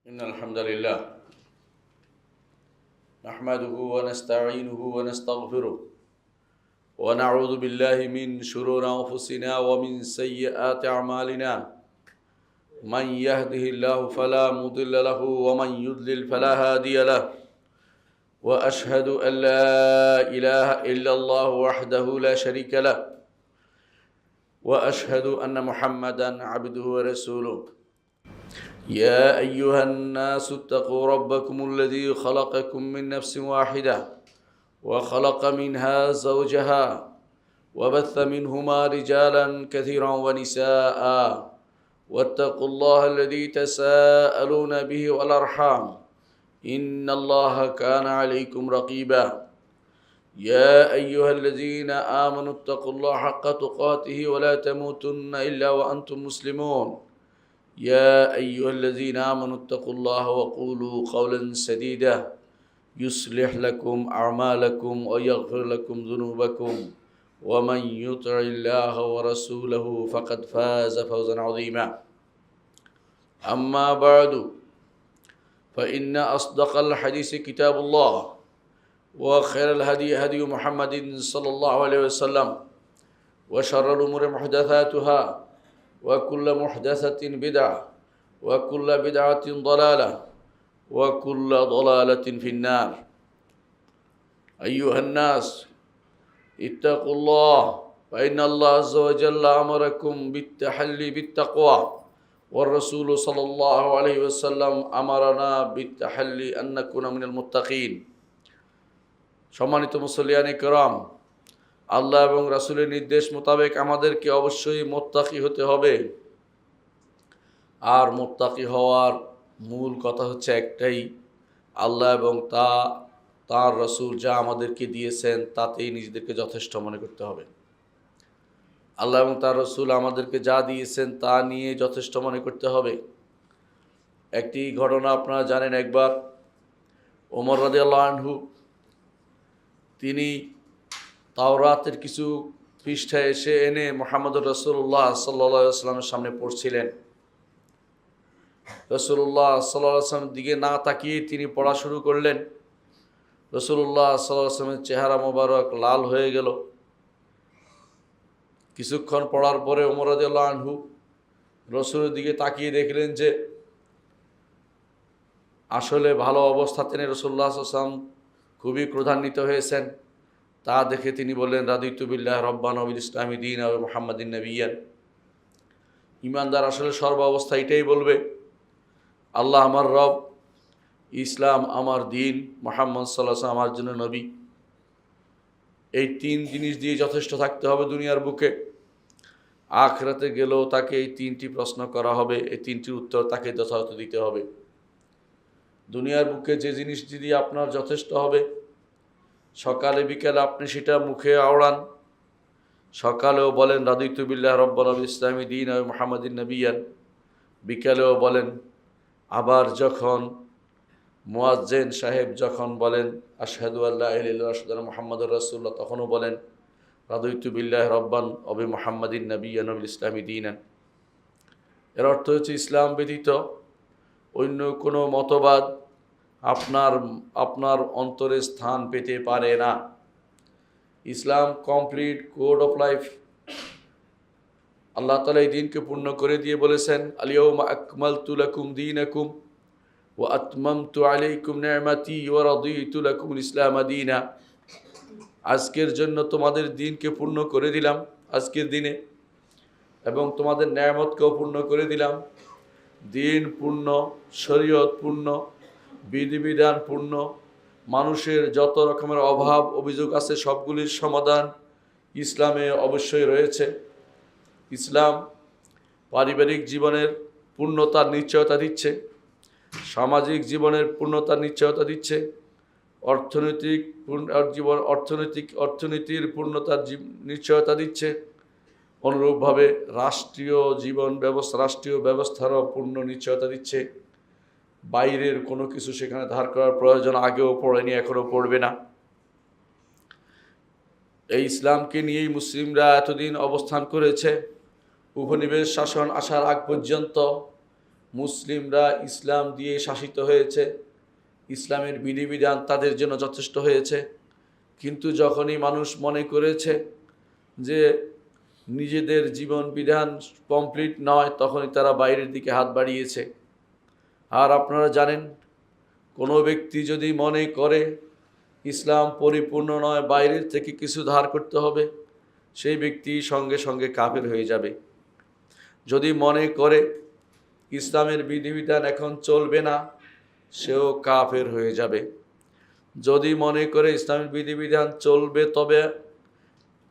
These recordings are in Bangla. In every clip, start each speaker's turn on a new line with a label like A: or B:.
A: إن الحمد لله نحمده ونستعينه ونستغفره ونعوذ بالله من شرور أنفسنا ومن سيئات أعمالنا من يهده الله فلا مضل له ومن يضلل فلا هادي له وأشهد أن لا إله إلا الله وحده لا شريك له وأشهد أن محمدا عبده ورسوله يا أيها الناس اتقوا ربكم الذي خلقكم من نفس واحدة وخلق منها زوجها وبث منهما رجالا كثيرا ونساء واتقوا الله الذي تساءلون به والأرحام إن الله كان عليكم رقيبا يا أيها الذين آمنوا اتقوا الله حق تقاته ولا تموتن إلا وأنتم مسلمون يا أيها الذين آمنوا اتقوا الله وقولوا قولا سديدا يصلح لكم أعمالكم ويغفر لكم ذنوبكم ومن يطع الله ورسوله فقد فاز فوزا عظيما أما بعد فإن أصدق الحديث كتاب الله وخير الهدي هدي محمد صلى الله عليه وسلم وشر الأمور محدثاتها وكل محدثة بدعة وكل بدعة ضلالة وكل ضلالة في النار أيها الناس اتقوا الله فإن الله عز وجل أمركم بالتحلي بالتقوى والرسول صلى الله عليه وسلم أمرنا بالتحلي أن نكون من المتقين সম্মানিত মুসল্লিয়ানে কেরাম, আল্লাহ এবং রাসূলের নির্দেশ মোতাবেক আমাদেরকে অবশ্যই মুত্তাকি হতে হবে। আর মুত্তাকি হওয়ার মূল কথা হচ্ছে একটাই, আল্লাহ এবং তার রাসূল যা আমাদেরকে দিয়েছেন তাতেই নিজেদেরকে যথেষ্ট মনে করতে হবে। আল্লাহ এবং তার রাসূল আমাদেরকে যা দিয়েছেন তা নিয়ে যথেষ্ট মনে করতে হবে। একটি ঘটনা আপনারা জানেন, একবার ওমর রাদিয়াল্লাহু আনহু তিনি তাওরাতের কিছু পৃষ্ঠা এনে মুহাম্মদুর রাসূলুল্লাহ সাল্লাল্লাহু আলাইহি ওয়াসাল্লামের সামনে পড়ছিলেন। রাসূলুল্লাহ সাল্লাল্লাহু আলাইহি ওয়াসাল্লামের দিকে না তাকিয়ে তিনি পড়া শুরু করলেন। রাসূলুল্লাহ সাল্লাল্লাহু আলাইহি ওয়াসাল্লামের চেহারা মোবারক লাল হয়ে গেল। কিছুক্ষণ পড়ার পরে ওমর রাদিয়াল্লাহু আনহু রাসূলের দিকে তাকিয়ে দেখলেন যে আসলে ভালো অবস্থাতে নেই। রাসূলুল্লাহ সাল্লাল্লাহু আলাইহি ওয়াসাল্লাম খুবই ক্রোধান্বিত হয়েছেন। তা দেখে তিনি বললেন, রাদিতু বিল্লাহি রাব্বান ওয়া বিল ইসলামি দীনা ওয়া মুহাম্মাদিন নাবিয়্যান। ঈমানদার আসলে সর্ব অবস্থা এটাই বলবে, আল্লাহ আমার রব, ইসলাম আমার দিন, মুহাম্মদ সাল্লাল্লাহু আলাইহি ওয়াসাল্লাম আমার জন্য নবী। এই তিন জিনিস দিয়ে যথেষ্ট থাকতে হবে দুনিয়ার বুকে। আখিরাতে গেলেও তাকে এই তিনটি প্রশ্ন করা হবে, এই তিনটির উত্তর তাকে যথাযথ দিতে হবে। দুনিয়ার বুকে যে জিনিসটি দিয়ে আপনার যথেষ্ট হবে, সকালে বিকেলে আপনি সেটা মুখে আওড়ান, সকালেও বলেন রাদিতু বিল্লাহি রাব্বান ওয়া বিল ইসলামি দীনা ওয়া মুহাম্মাদিন নাবিয়্যান, বিকেলেও বলেন। আবার যখন মুয়াজ্জিন সাহেব যখন বলেন আশহাদু আল্লা ইলাহা ইল্লাল্লাহ ওয়া আশহাদু আন্না মুহাম্মাদুর রাসূলুল্লাহ, তখনও বলেন রাদিতু বিল্লাহি রাব্বান ওয়া বি মুহাম্মাদিন নাবিয়্যান ওয়া বিল ইসলামি দীনান। এর অর্থ হচ্ছে ইসলাম ব্যতীত অন্য কোনো মতবাদ আপনার অন্তরে স্থান পেতে পারে না। ইসলাম কমপ্লিট কোড অফ লাইফ। আল্লাহ তাআলা এই দিনকে পূর্ণ করে দিয়ে বলেছেন, আল-ইয়াওমা আকমালতু লাকুম দীনাকুম ওয়া আতমামতু আলাইকুম নি'মাতি ওয়া রাদিতু লাকুমুল ইসলাম দীনা। আজকের জন্য তোমাদের দিনকে পূর্ণ করে দিলাম আজকের দিনে, এবং তোমাদের নেয়ামতকেও পূর্ণ করে দিলাম। দিন পূর্ণ, শরীয়ত পূর্ণ, বিধিবিধান পূর্ণ, মানুষের যত রকমের অভাব অভিযোগ আছে সবগুলির সমাধান ইসলামে অবশ্যই রয়েছে। ইসলাম পারিবারিক জীবনের পূর্ণতার নিশ্চয়তা দিচ্ছে, সামাজিক জীবনের পূর্ণতার নিশ্চয়তা দিচ্ছে, অর্থনীতির পূর্ণতার নিশ্চয়তা দিচ্ছে। অনুরূপভাবে রাষ্ট্রীয় ব্যবস্থারও পূর্ণ নিশ্চয়তা দিচ্ছে। বাইরের কোনো কিছু সেখানে ধার করার প্রয়োজন আগেও পড়েনি, এখনও পড়বে না। এই ইসলামকে নিয়েই মুসলিমরা এতদিন অবস্থান করেছে। উপনিবেশ শাসন আসার আগ পর্যন্ত মুসলিমরা ইসলাম দিয়ে শাসিত হয়েছে, ইসলামের বিধিবিধান তাদের জন্য যথেষ্ট হয়েছে। কিন্তু যখনই মানুষ মনে করেছে যে নিজেদের জীবন বিধান কমপ্লিট নয়, তখনই তারা বাইরের দিকে হাত বাড়িয়েছে। আর আপনারা জানেন, কোনো ব্যক্তি যদি মনে করে ইসলাম পরিপূর্ণ নয়, বাইরের থেকে কিছু ধার করতে হবে, সেই ব্যক্তি সঙ্গে সঙ্গে কাফের হয়ে যাবে। যদি মনে করে ইসলামের বিধিবিধান এখন চলবে না, সেও কাফের হয়ে যাবে। যদি মনে করে ইসলামের বিধিবিধান চলবে তবে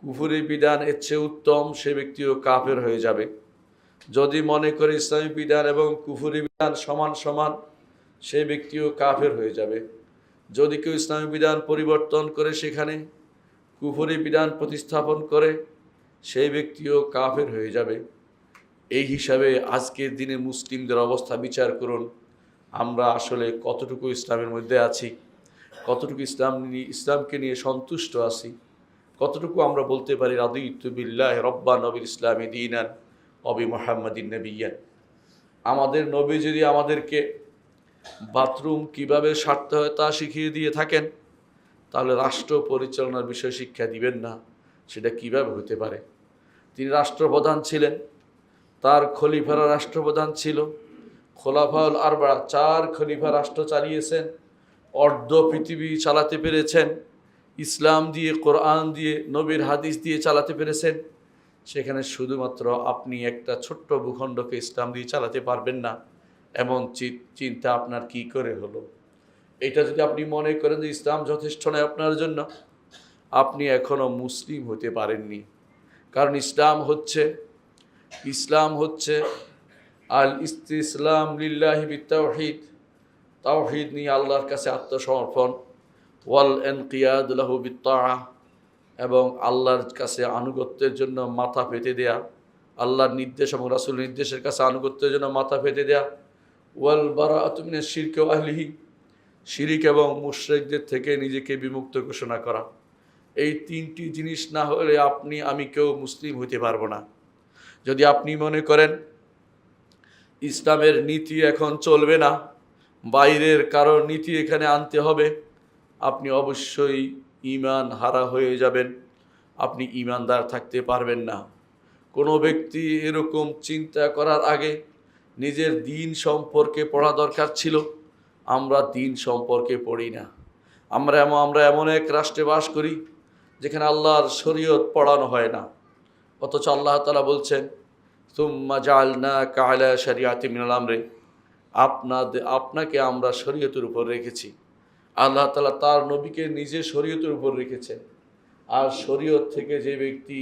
A: কুফরি বিধান এর চেয়ে উত্তম, সে ব্যক্তিও কাফের হয়ে যাবে। যদি মনে করে ইসলামী বিধান এবং কুফরি বিধান সমান সমান, সেই ব্যক্তিও কাফের হয়ে যাবে। যদি কেউ ইসলামী বিধান পরিবর্তন করে সেখানে কুফরি বিধান প্রতিস্থাপন করে, সেই ব্যক্তিও কাফের হয়ে যাবে। এই হিসাবে আজকের দিনে মুসলিমদের অবস্থা বিচার করুন, আমরা আসলে কতটুকু ইসলামের মধ্যে আছি, কতটুকু ইসলামকে নিয়ে সন্তুষ্ট আছি, কতটুকু আমরা বলতে পারি রাদিতু বিল্লাহি রব্বান ওয়া বিল ইসলামি দীনান ওয়া বি মুহাম্মাদিন নাবিয়্যান। আমাদের নবী যদি আমাদেরকে বাথরুম কিভাবে সারতে হয় তা শিখিয়ে দিয়ে থাকেন, তাহলে রাষ্ট্র পরিচালনার বিষয় শিক্ষা দিবেন না, সেটা কিভাবে হতে পারে? তিনি রাষ্ট্রপ্রধান ছিলেন, তার খলিফারা রাষ্ট্রপ্রধান ছিল। খোলাফাউল আরবা 4 খলিফা রাষ্ট্র চালিয়েছেন, অর্ধ পৃথিবী চালাতে পেরেছেন, ইসলাম দিয়ে, কোরআন দিয়ে, নবীর হাদিস দিয়ে চালাতে পেরেছেন। সেখানে শুধুমাত্র আপনি একটা ছোট্ট ভূখণ্ডকে ইসলাম দিয়ে চালাতে পারবেন না, এমন চিন্তা আপনার কি করে হলো? এটা যদি আপনি মনে করেন যে ইসলাম যথেষ্ট নয় আপনার জন্য, আপনি এখনও মুসলিম হতে পারেননি। কারণ ইসলাম হচ্ছে আল ইসতিসলাম লিল্লাহি বিত্তাওহীদ, তাওহীদ নিয়ে আল্লাহর কাছে আত্মসমর্পণ, ওয়াল ইনকিয়াদ লাহু বিত্তাআহ, এবং আল্লাহর কাছে আনুগত্যের জন্য মাথা পেতে দেয়া, আল্লাহর নির্দেশ এবং রাসূলের নির্দেশের কাছে আনুগত্যের জন্য মাথা পেতে দেয়া, ওয়াল বারাআতু মিনাশ শিরক ওয়া আহলিহি, শিরিক এবং মুশরিকদের থেকে নিজেকে বিমুক্ত ঘোষণা করা। এই 3টি জিনিস না হলে আমি কেউ মুসলিম হতে পারবো না। যদি আপনি মনে করেন ইসলামের নীতি এখন চলবে না, বাইরের কারোর নীতি এখানে আনতে হবে, আপনি অবশ্যই ঈমান হারা হয়ে যাবেন, আপনি ঈমানদার থাকতে পারবেন না। কোনো ব্যক্তি এরকম চিন্তা করার আগে নিজের দ্বীন সম্পর্কে পড়া দরকার ছিল। আমরা দ্বীন সম্পর্কে পড়ি না। আমরা এমন এক রাষ্ট্রে বাস করি যেখানে আল্লাহর শরীয়ত পড়ানো হয় না, অথচ আল্লাহ তাআলা বলছেন সুম্মা জাআলনাকা আলা শারিআতিন মিনাল আমরি, আপনাকে আমরা শরীয়তের উপর রেখেছি। আল্লাহ তাআলা তার নবীকে নিজে শরীয়তের উপর রেখেছেন। আর শরীয়ত থেকে যে ব্যক্তি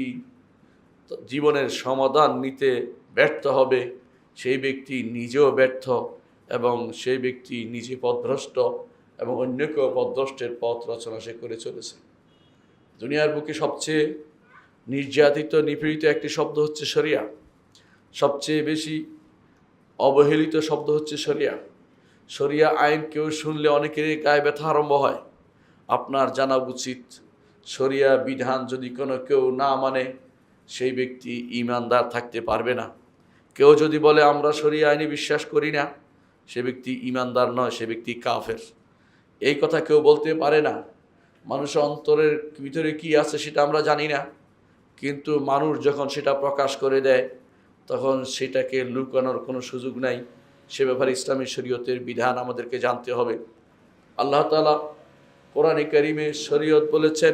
A: জীবনের সমাধান নিতে ব্যর্থ হবে, সেই ব্যক্তি নিজেও ব্যর্থ, এবং সেই ব্যক্তি নিজে পথভ্রষ্ট এবং অন্যকেও পথভ্রষ্টের পথ রচনা সে করে চলেছে। দুনিয়ার বুকে সবচেয়ে নির্যাতিত, নিপীড়িত একটি শব্দ হচ্ছে শরিয়া। সবচেয়ে বেশি অবহেলিত শব্দ হচ্ছে শরিয়া। শরিয়া আইন কেউ শুনলে অনেকেরই গায়ে ব্যথা আরম্ভ হয়। আপনার জানা উচিত, শরিয়া বিধান যদি কেউ না মানে, সেই ব্যক্তি ঈমানদার থাকতে পারবে না। কেউ যদি বলে আমরা শরিয়া আইনে বিশ্বাস করি না, সে ব্যক্তি ঈমানদার নয়, সে ব্যক্তি কাফের। এই কথা কেউ বলতে পারে না। মানুষের অন্তরের ভিতরে কি আছে সেটা আমরা জানি না, কিন্তু মানুষ যখন সেটা প্রকাশ করে দেয়, তখন সেটাকে লুকানোর কোনো সুযোগ নাই। সে ব্যাপারে ইসলামী শরীয়তের বিধান আমাদেরকে জানতে হবে। আল্লাহ তাআলা কোরআনে কারিমে শরীয়ত বলেছেন,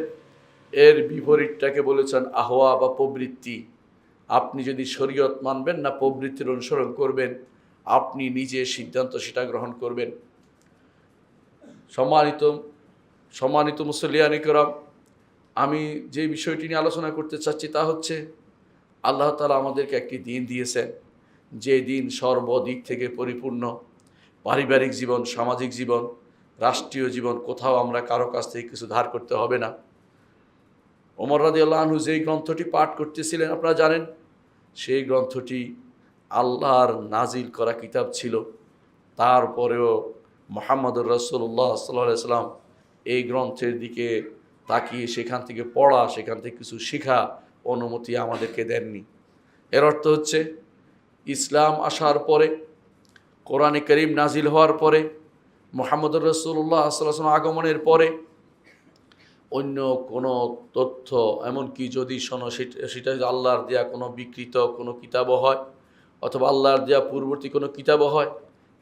A: এর বিপরীতটাকে বলেছেন আহওয়া বা প্রবৃত্তি। আপনি যদি শরীয়ত মানবেন না প্রবৃত্তির অনুসরণ করবেন, আপনি নিজে সিদ্ধান্ত সেটা গ্রহণ করবেন। সম্মানিত মুসল্লিয়ান কিরাম, আমি যে বিষয়টি নিয়ে আলোচনা করতে চাচ্ছি তা হচ্ছে, আল্লাহ তাআলা আমাদেরকে একটি দিন দিয়েছেন, যে দিন সর্বদিক থেকে পরিপূর্ণ। পারিবারিক জীবন, সামাজিক জীবন, রাষ্ট্রীয় জীবন, কোথাও আমরা কারো কাছ থেকে কিছু ধার করতে হবে না। ওমর রাদিয়াল্লাহু আনহু যেই গ্রন্থটি পাঠ করতেছিলেন, আপনারা জানেন, সেই গ্রন্থটি আল্লাহর নাজিল করা কিতাব ছিল। তারপরেও মুহাম্মদুর রাসূলুল্লাহ সাল্লাল্লাহু আলাইহি ওয়াসাল্লাম এই গ্রন্থের দিকে তাকিয়ে সেখান থেকে পড়া, সেখান থেকে কিছু শেখা অনুমতি আমাদেরকে দেননি। এর অর্থ হচ্ছে, ইসলাম আসার পরে কোরআনে করিম নাজিল হওয়ার পরে, মুহাম্মদুর রাসূলুল্লাহ সাল্লাল্লাহু আলাইহি ওয়াসাল্লাম আগমনের পরে অন্য কোনো তথ্য, এমনকি যদি শোনো সেটা যদি আল্লাহর দেয়া কোনো বিকৃত কোনো কিতাবও হয়, অথবা আল্লাহর দেয়া পূর্ববর্তী কোনো কিতাবও হয়,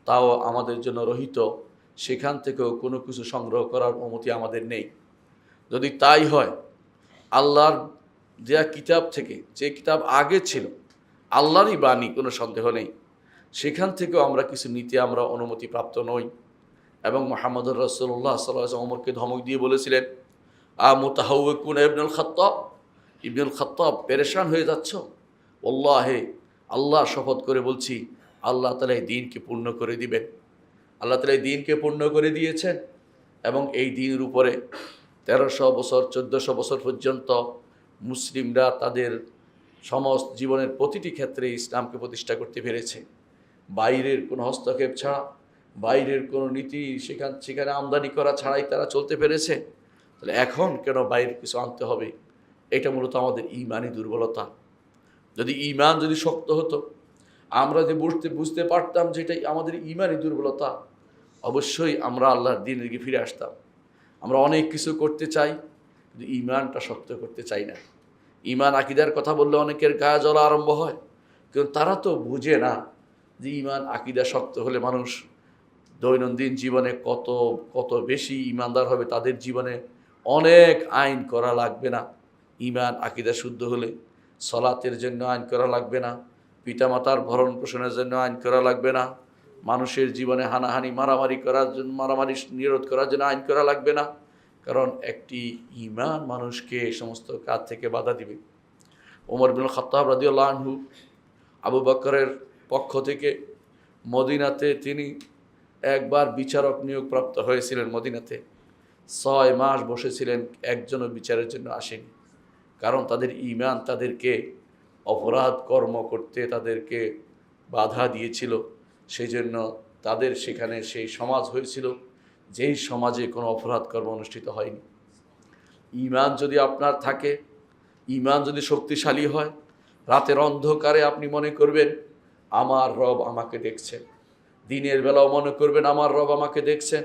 A: তাও আমাদের জন্য রহিত। সেখান থেকেও কোনো কিছু সংগ্রহ করার অনুমতি আমাদের নেই। যদি তাই হয়, আল্লাহর দেয়া কিতাব থেকে, যে কিতাব আগে ছিল আল্লাহরই বাণী, কোনো সন্দেহ নেই, সেখান থেকেও আমরা কিছু নিতে আমরা অনুমতিপ্রাপ্ত নই। এবং মুহাম্মদুর রাসূলুল্লাহ সাল্লাল্লাহু আলাইহি ওয়াসাল্লাম ওমরকে ধমক দিয়ে বলেছিলেন, মুতাহাউওয়িকুন ইবনুল খাত্তাব, ইবনুল খাত্তাব পেরেশান হয়ে যাচ্ছ? ওয়াল্লাহি, আল্লাহ শপথ করে বলছি, আল্লাহ তাআলা এই দ্বীনকে পূর্ণ করে দিবেন। আল্লাহ তাআলা এই দ্বীনকে পূর্ণ করে দিয়েছেন, এবং এই দ্বীনের উপরে 1300 বছর 1400 বছর পর্যন্ত মুসলিমরা তাদের সমস্ত জীবনের প্রতিটি ক্ষেত্রে ইসলামকে প্রতিষ্ঠা করতে পেরেছে, বাইরের কোনো হস্তক্ষেপ ছাড়া, বাইরের কোনো নীতি সেখানে আমদানি করা ছাড়াই তারা চলতে পেরেছে। তাহলে এখন কেন বাইরের কিছু আনতে হবে? এটা মূলত আমাদের ঈমানি দুর্বলতা। যদি ঈমান যদি শক্ত হতো, আমরা যে বুঝতে পারতাম যে এটাই আমাদের ঈমানি দুর্বলতা, অবশ্যই আমরা আল্লাহর দ্বীনের দিকে ফিরে আসতাম। আমরা অনেক কিছু করতে চাই, কিন্তু ঈমানটা শক্ত করতে চাই না। ঈমান আকীদার কথা বললে অনেকের গায়ে জ্বলা আরম্ভ হয়, কিন্তু তারা তো বুঝে না যে ঈমান আকীদা শক্ত হলে মানুষ দৈনন্দিন জীবনে কত বেশি ঈমানদার হবে। তাদের জীবনে অনেক আইন করা লাগবে না। ঈমান আকীদা শুদ্ধ হলে সলাতের জন্য আইন করা লাগবে না, পিতামাতার ভরণ পোষণের জন্য আইন করা লাগবে না, মানুষের জীবনে হানাহানি মারামারি নিরোধ করার জন্য আইন করা লাগবে না। কারণ একটি ঈমান মানুষকে এই সমস্ত কাজ থেকে বাধা দিবে। ওমর ইবনুল খাত্তাব রাদিয়াল্লাহু আনহু আবু বকরের পক্ষ থেকে মদিনাতে তিনি একবার বিচারক নিয়োগপ্রাপ্ত হয়েছিলেন। মদিনাতে 6 মাস বসেছিলেন, একজনও বিচারের জন্য আসেনি। কারণ তাদের ঈমান তাদেরকে অপরাধ কর্ম করতে তাদেরকে বাধা দিয়েছিল। সেই জন্য তাদের সেখানে সেই সমাজ হয়েছিল যেই সমাজে কোনো অপরাধ কর্ম অনুষ্ঠিত হয়নি। ঈমান যদি আপনার থাকে, ঈমান যদি শক্তিশালী হয়, রাতের অন্ধকারে আপনি মনে করবেন আমার রব আমাকে দেখছেন, দিনের বেলাও মনে করবেন আমার রব আমাকে দেখছেন,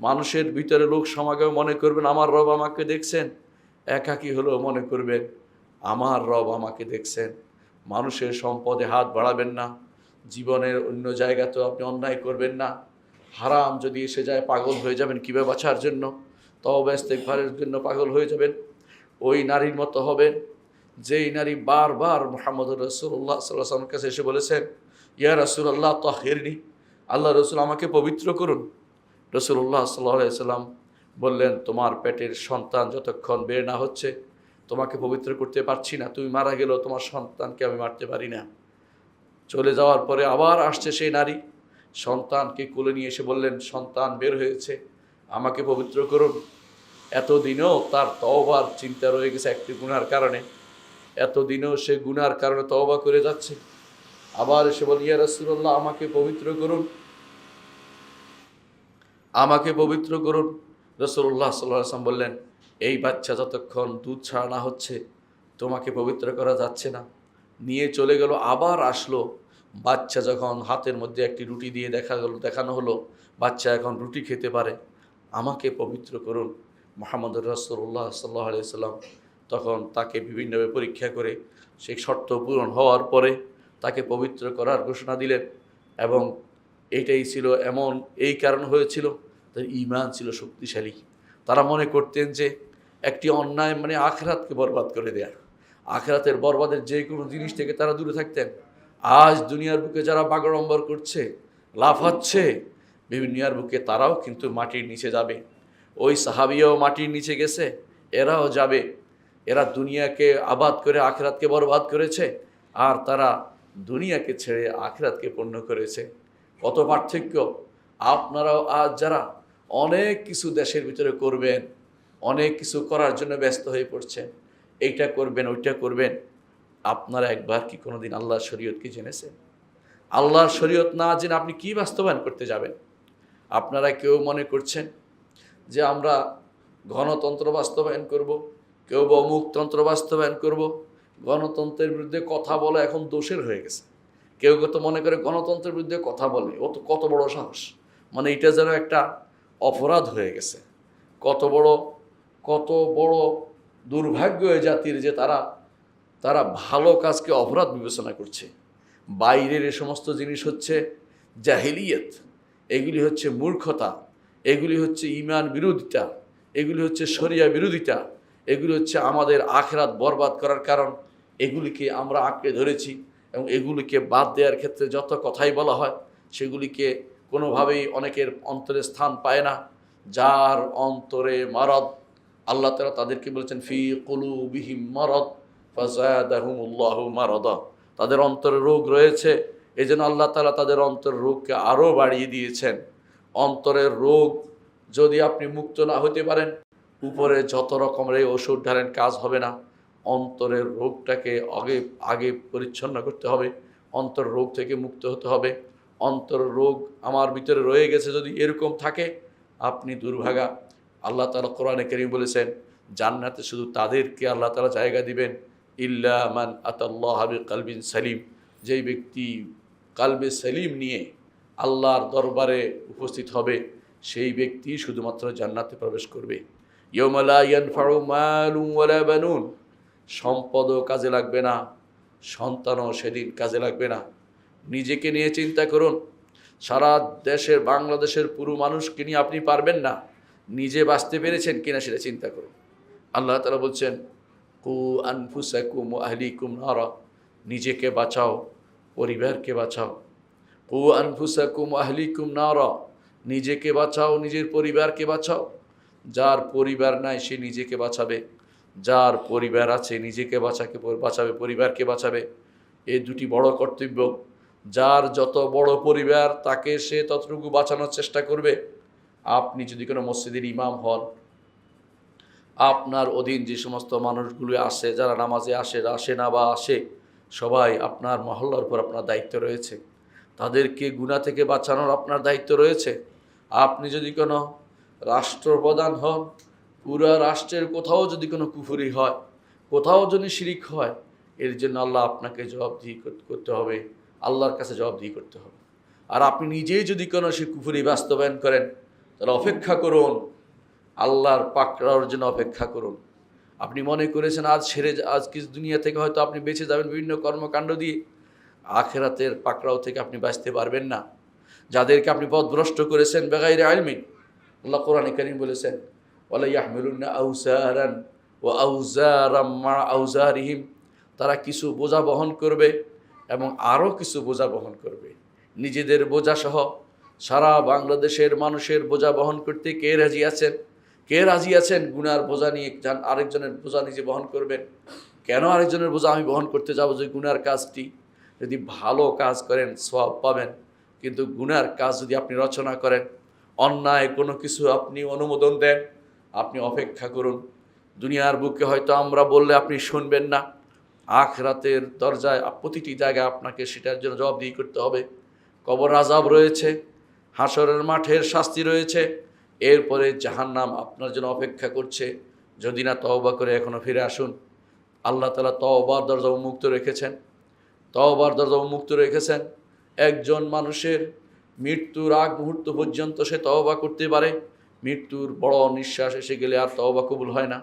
A: মানুষের ভিতরে লোক সমাগমে মনে করবেন আমার রব আমাকে দেখছেন, একাকী হলেও মনে করবেন আমার রব আমাকে দেখছেন। মানুষের সম্পদে হাত বাড়াবেন না, জীবনের অন্য জায়গাতেও আপনি অন্যায় করবেন না। হারাম যদি এসে যায় পাগল হয়ে যাবেন কীভাবে বাঁচার জন্য, তওবা ইস্তেগফারের জন্য পাগল হয়ে যাবেন। ওই নারীর মতো হবেন যেই নারী বারবার মুহাম্মদুর রাসূলুল্লাহ সাল্লাল্লাহু আলাইহি ওয়াসাল্লামের কাছে এসে বলেছেন, ইয়া রাসূলুল্লাহ তাহহিরনি, আল্লাহ রসুল আমাকে পবিত্র করুন। রাসূলুল্লাহ সাল্লাল্লাহু আলাইহি ওয়াসাল্লাম বললেন, তোমার পেটের সন্তান যতক্ষণ বের না হচ্ছে তোমাকে পবিত্র করতে পারছি না, তুমি মারা গেলেও তোমার সন্তানকে আমি মারতে পারি না। চলে যাওয়ার পরে আবার আসছে সেই নারী, সন্তানকে কোলে নিয়ে এসে বললেন, সন্তান বের হয়েছে, আমাকে পবিত্র করুন। এতদিনও তার তওবার চিন্তা রয়ে গেছে একটি গুনার কারণে, এতদিনও সে গুনার কারণে তওবা করে যাচ্ছে। আবার এসে বল, ইয়া রাসূলুল্লাহ আমাকে পবিত্র করুন, আমাকে পবিত্র করুন। রাসূলুল্লাহ সাল্লাল্লাহু আলাইহি ওয়াসাল্লাম বললেন, এই বাচ্চা যতক্ষণ দুধ ছাড়া না হচ্ছে তোমাকে পবিত্র করা যাচ্ছে না। নিয়ে চলে গেল। আবার আসলো, বাচ্চা যখন হাতের মধ্যে একটি রুটি দিয়ে দেখানো হলো বাচ্চা এখন রুটি খেতে পারে, আমাকে পবিত্র করুন। মুহাম্মদুর রাসূলুল্লাহ সাল্লাল্লাহু আলাইহি ওয়াসাল্লাম তখন তাকে বিভিন্নভাবে পরীক্ষা করে সেই শর্ত পূরণ হওয়ার পরে তাকে পবিত্র করার ঘোষণা দিলেন। এবং এটাই ছিল এমন, এই কারণ হয়েছিল তার ঈমান ছিল শক্তিশালী। তারা মনে করতেন যে একটি অন্যায় মানে আখিরাতকে বরবাদ করে দেয়া, আখিরাতের বরবাদের যে কোনো জিনিস থেকে তারা দূরে থাকতেন। আজ দুনিয়ার বুকে যারা বাগড়ম্বর করছে, লাফাচ্ছে বিভিন্ন দুনিয়ার বুকে, তারাও কিন্তু মাটির নিচে যাবে। ওই সাহাবীও মাটির নিচে গেছে, এরাও যাবে। এরা দুনিয়াকে আবাদ করে আখিরাতকে বরবাদ করেছে, আর তারা দুনিয়াকে ছেড়ে আখিরাতকে পূর্ণ করেছে। কত পার্থক্য! আপনারাও আজ যারা অনেক কিছু দেশের ভিতরে করবেন, অনেক কিছু করার জন্য ব্যস্ত হয়ে পড়ছেন, এইটা করবেন ওইটা করবেন, আপনারা একবার কি কোনোদিন আল্লাহর শরীয়ত কি জেনেছেন? আল্লাহর শরীয়ত না জেনে আপনি কি বাস্তবায়ন করতে যাবেন? আপনারা কেউ মনে করছেন যে আমরা গণতন্ত্র বাস্তবায়ন করব, কেউ বা অমুকতন্ত্র বাস্তবায়ন করব। গণতন্ত্রের বিরুদ্ধে কথা বলা এখন দোষের হয়ে গেছে। কেউ কেউ তো মনে করে গণতন্ত্রের বিরুদ্ধে কথা বলে, ও তো কত বড় সাহস, মানে এটা যেন একটা অপরাধ হয়ে গেছে। কত বড় দুর্ভাগ্য এ জাতির যে তারা ভালো কাজকে অপরাধ বিবেচনা করছে। বাইরের এ সমস্ত জিনিস হচ্ছে জাহিলিয়ত, এগুলি হচ্ছে মূর্খতা, এগুলি হচ্ছে ঈমান বিরোধিতা, এগুলি হচ্ছে শরিয়া বিরোধিতা, এগুলি হচ্ছে আমাদের আখিরাত বরবাদ করার কারণ। এগুলিকে আমরা আঁকড়ে ধরেছি এবং এগুলিকে বাদ দেওয়ার ক্ষেত্রে যত কথাই বলা হয় সেগুলিকে কোনোভাবেই অনেকের অন্তরে স্থান পায় না। যার অন্তরে মারদ, আল্লাহ তাআলা তাদেরকে বলেছেন ফি কুলুবিহিম মারদ ফাযাদাহুমুল্লাহু মারাদা, তাদের অন্তরে রোগ রয়েছে, এই জন্য আল্লাহ তাআলা তাদের অন্তরের রোগকে আরও বাড়িয়ে দিয়েছেন। অন্তরের রোগ যদি আপনি মুক্ত না হতে পারেন, উপরে যত রকমের ওষুধ ঢালেন কাজ হবে না। অন্তরের রোগটাকে আগে পরিচ্ছন্ন করতে হবে, অন্তর রোগ থেকে মুক্ত হতে হবে। অন্তর রোগ আমার ভিতরে রয়ে গেছে যদি এরকম থাকে, আপনি দুর্ভাগা। আল্লাহ তাআলা কোরআনে কারীম বলেছেন জান্নাতে শুধু তাদেরকে আল্লাহ তাআলা জায়গা দিবেন ইল্লা মান আতাল্লাহ বিকলবিন সালিম, যেই ব্যক্তি কালবে সালিম নিয়ে আল্লাহর দরবারে উপস্থিত হবে সেই ব্যক্তি শুধুমাত্র জান্নাতে প্রবেশ করবে। ইয়াউমা লা ইয়ানফাউ মালুন ওয়ালা বানুন, সম্পদও কাজে লাগবে না, সন্তানও সেদিন কাজে লাগবে না। নিজেকে নিয়ে চিন্তা করুন, সারা দেশের বাংলাদেশের পুরো মানুষকে নিয়ে আপনি পারবেন না, নিজে বাঁচতে পেরেছেন কিনা সেটা চিন্তা করুন। আল্লাহ তাআলা বলছেন কু আনফুসাকুম ওয়া আহলিকুম নারা, নিজেকে বাঁচাও, পরিবারকে বাঁচাও। কু আনফুসাকুম ওয়া আহলিকুম নারা, নিজেকে বাঁচাও, নিজের পরিবারকে বাঁচাও। যার পরিবার নাই সে নিজেকে বাঁচাবে, যার পরিবার আছে নিজেকে বাঁচাবে, পরিবারকে বাঁচাবে। এই দুটি বড় কর্তব্য। যার যত বড় পরিবার তাকে সে ততটুকু বাঁচানোর চেষ্টা করবে। আপনি যদি কোনো মসজিদের ইমাম হন, আপনার অধীন যে সমস্ত মানুষগুলো আসে, যারা নামাজে আসে না বা আসে, সবাই আপনার মহল্লার উপর আপনার দায়িত্ব রয়েছে, তাদেরকে গুনাহ থেকে বাঁচানোর আপনার দায়িত্ব রয়েছে। আপনি যদি কোনো রাষ্ট্রপ্রধান হন, পুরা রাষ্ট্রের কোথাও যদি কোনো কুফরি হয়, কোথাও যদি শিরিক হয়, এর জন্য আল্লাহ আপনাকে জবাবদিহি করতে হবে, আল্লাহর কাছে জবাবদিহি করতে হবে। আর আপনি নিজেই যদি কোনো সে কুফরি বাস্তবায়ন করেন, তাহলে অপেক্ষা করুন, আল্লাহর পাকড়াওর জন্য অপেক্ষা করুন। আপনি মনে করেছেন আজ কিছু দুনিয়া থেকে হয়তো আপনি বেঁচে যাবেন বিভিন্ন কর্মকাণ্ড দিয়ে, আখিরাতের পাকড়াও থেকে আপনি বাঁচতে পারবেন না। যাদেরকে আপনি পথভ্রষ্ট করেছেন বেগাইরে ইলমিন, আল্লাহ কোরআনে কারীম বলেছেন ওয়ালা ইয়াহমিলুন্না আওজারান ওয়া আওজারাম মা আওজারিহিম, তারা কিছু বোঝা বহন করবে এবং আরও কিছু বোঝা বহন করবে। নিজেদের বোঝা সহ সারা বাংলাদেশের মানুষের বোঝা বহন করতে কে রাজি আছেন? কে রাজি আছেন গুনার বোঝা নিয়ে আরেকজনের বোঝা নিজে বহন করবেন? কেন আরেকজনের বোঝা আমি বহন করতে যাব? যে গুনার কাজটি যদি ভালো কাজ করেন সওয়াব পাবেন, কিন্তু গুনার কাজ যদি আপনি রচনা করেন, অন্যায় কোনো কিছু আপনি অনুমোদন দেন, আপনি অপেক্ষা করুন। দুনিয়ার বুকে হয়তো আমরা বললে আপনি শুনবেন না, আখিরাতের দরজায় প্রতিটি জায়গায় আপনাকে সেটার জন্য জবাবদিহি করতে হবে। কবর আযাব রয়েছে, হাসরের মাঠের শাস্তি রয়েছে, এরপরে জাহান্নাম আপনার জন্য অপেক্ষা করছে। যদি না তওবা করে এখনো ফিরে আসুন, আল্লাহ তাআলা তওবার দরজা উন্মুক্ত রেখেছেন, তওবার দরজা উন্মুক্ত রেখেছেন। একজন মানুষের মৃত্যুর আগ মুহূর্ত পর্যন্ত সে তওবা করতে পারে, মৃত্যুর বড় নিঃশ্বাস এসে গেলে আর তওবা কবুল হয় না।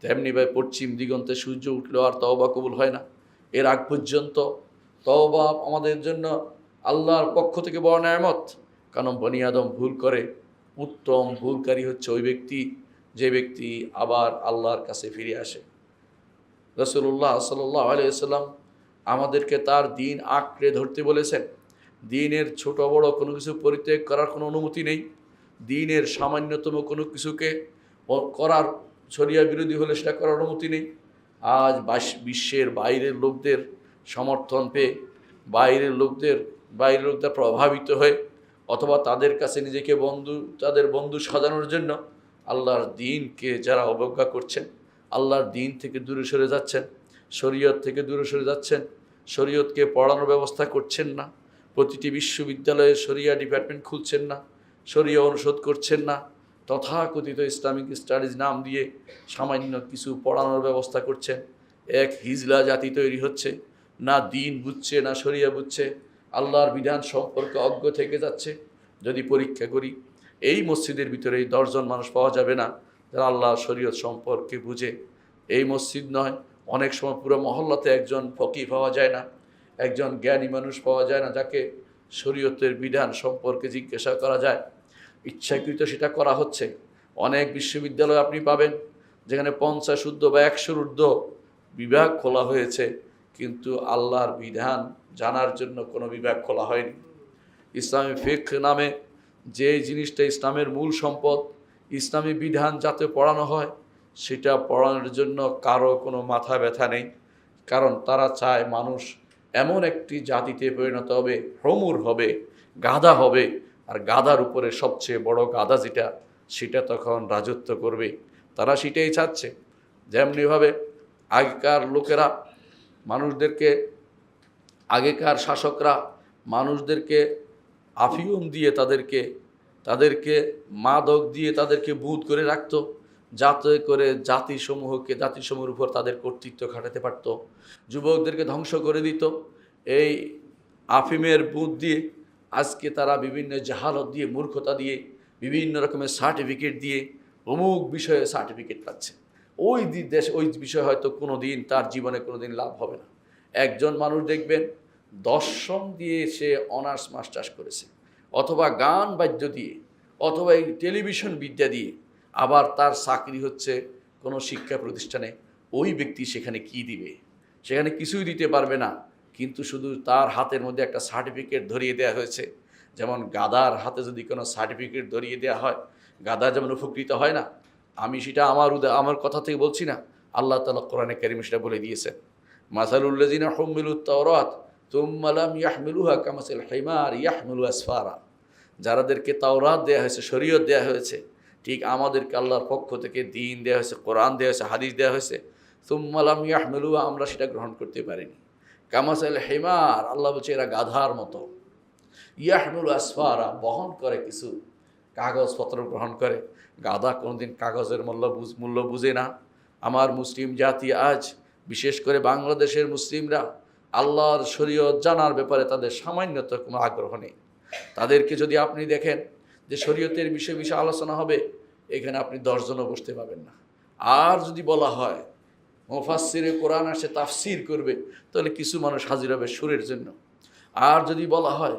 A: তেমনি ভাই পশ্চিম দিগন্তে সূর্য উঠলেও আর তওবা কবুল হয় না। এর আগ পর্যন্ত তওবা আমাদের জন্য আল্লাহর পক্ষ থেকে বড় নেয়ামত। কারণ বনি আদম ভুল করে, উত্তম ভুলকারী হচ্ছে ওই ব্যক্তি যে ব্যক্তি আবার আল্লাহর কাছে ফিরে আসে। রাসূলুল্লাহ সাল্লাল্লাহু আলাইহি ওয়াসাল্লাম আমাদেরকে তার দ্বীন আঁকড়ে ধরতে বলেছেন। দ্বীনের ছোট বড় কোনো কিছু পরিত্যাগ করার কোনো অনুমতি নেই। দ্বীনের সামান্যতম কোনো কিছুকে করার শরিয়া বিরোধী হলে সেটা করার অনুমতি নেই। আজ বিশ্বের বাইরের লোকদের সমর্থন পেয়ে, বাইরের লোকদের প্রভাবিত হয়ে, অথবা তাদের কাছে নিজেকে তাদের বন্ধু সাজানোর জন্য আল্লাহর দ্বীনকে যারা অবজ্ঞা করছেন, আল্লাহর দ্বীন থেকে দূরে সরে যাচ্ছেন, শরীয়ত থেকে দূরে সরে যাচ্ছেন, শরীয়তকে পড়ানোর ব্যবস্থা করছেন না, প্রতিটি বিশ্ববিদ্যালয়ে শরিয়া ডিপার্টমেন্ট খুলছেন না, শরিয়া অনুষদ করছেন না, তথাকথিত ইসলামিক স্টাডিজ নাম দিয়ে সামান্য কিছু পড়ানোর ব্যবস্থা করছেন। এক হিজলা জাতি তৈরি হচ্ছে, না দ্বীন বুঝছে না শরিয়া বুঝছে। আল্লাহর বিধান সম্পর্কে অজ্ঞ থেকে যাচ্ছে। যদি পরীক্ষা করি, এই মসজিদের ভিতরে এই 10 জন মানুষ পাওয়া যাবে না যারা আল্লাহর শরীয়ত সম্পর্কে বুঝে। এই মসজিদ নয়, অনেক সময় পুরো মহল্লাতে একজন ফকিহ পাওয়া যায় না, একজন জ্ঞানী মানুষ পাওয়া যায় না যাকে শরীয়তের বিধান সম্পর্কে জিজ্ঞাসা করা যায়। ইচ্ছাকৃত সেটা করা হচ্ছে। অনেক বিশ্ববিদ্যালয় আপনি পাবেন যেখানে 50 ঊর্ধ্ব বা 100 ঊর্ধ্ব বিভাগ খোলা হয়েছে, কিন্তু আল্লাহর বিধান জানার জন্য কোনো বিভাগ খোলা হয়নি। ইসলামী ফিকহ নামে যে জিনিসটা ইসলামের মূল সম্পদ, ইসলামী বিধান যাতে পড়ানো হয়, সেটা পড়ানোর জন্য কারো কোনো মাথা ব্যথা নেই। কারণ তারা চায় মানুষ এমন একটি জাতিতে পরিণত হবে, হমুর হবে, গাধা হবে, আর গাধার উপরে সবচেয়ে বড় গাধা যেটা, সেটা তখন রাজত্ব করবে। তারা সেটাই চাচ্ছে। যেমনিভাবে আগেকার লোকেরা মানুষদেরকে, আগেকার শাসকরা মানুষদেরকে আফিউম দিয়ে তাদেরকে মাদক দিয়ে তাদেরকে বুঁদ করে রাখতো, যাতে করে জাতিসমূহের উপর তাদের কর্তৃত্ব খাটাতে পারত। যুবকদেরকে ধ্বংস করে দিত এই আফিমের বুঁদ দিয়ে। আজকে তারা বিভিন্ন জাহালত দিয়ে, মূর্খতা দিয়ে, বিভিন্ন রকমের সার্টিফিকেট দিয়ে অমুক বিষয়ে সার্টিফিকেট পাচ্ছে। ওই বিষয়ে হয়তো কোনো দিন তার জীবনে কোনো দিন লাভ হবে না। একজন মানুষ দেখবেন দর্শন দিয়ে সে অনার্স মাস্টার্স করেছে, অথবা গান বাদ্য দিয়ে, অথবা এই টেলিভিশন বিদ্যা দিয়ে, আবার তার চাকরি হচ্ছে কোনো শিক্ষা প্রতিষ্ঠানে। ওই ব্যক্তি সেখানে কি দিবে? সেখানে কিছুই দিতে পারবে না, কিন্তু শুধু তার হাতের মধ্যে একটা সার্টিফিকেট ধরিয়ে দেওয়া হয়েছে। যেমন গাদার হাতে যদি কোনো সার্টিফিকেট ধরিয়ে দেওয়া হয়, গাদা যেমন উপকৃত হয় না। আমি সেটা আমার কথা থেকে বলছি না, আল্লাহ তাআলা কোরআনে কারীমে সেটা বলে দিয়েছেন। মাসালুল্লাযিনা হুমিলুত তাওরাত তুম্মা লাম ইয়াহমিলুহা কামাসাল হিমার ইয়াহমিলু আসফারা। যারাদেরকে তাওরাত দেয়া হয়েছে, শরীয়ত দেয়া হয়েছে, ঠিক আমাদেরকে আল্লাহর পক্ষ থেকে দ্বীন দেয়া হয়েছে, কোরআন দেয়া হয়েছে, হাদিস দেয়া হয়েছে, তুম্মা লাম ইয়াহমিলুহা, আমরা সেটা গ্রহণ করতে পারিনি। কামাসাল হিমার, আল্লাহ বলছে এরা গাধার মতো। ইয়াহমিলু আসফারা, বহন করে কিছু কাগজপত্র গ্রহণ করে। গাধা কোনোদিন কাগজের মূল্য বুঝে না। আমার মুসলিম জাতি আজ, বিশেষ করে বাংলাদেশের মুসলিমরা, আল্লাহর শরীয়ত জানার ব্যাপারে তাদের সামান্যত কোনো আগ্রহ নেই। তাদেরকে যদি আপনি দেখেন যে শরীয়তের বিষয়ে আলোচনা হবে, এখানে আপনি 10 জনও বসতে পাবেন না। আর যদি বলা হয় মুফাসসিরে কোরআন আসে তাফসির করবে, তাহলে কিছু মানুষ হাজির হবে সুরের জন্য। আর যদি বলা হয়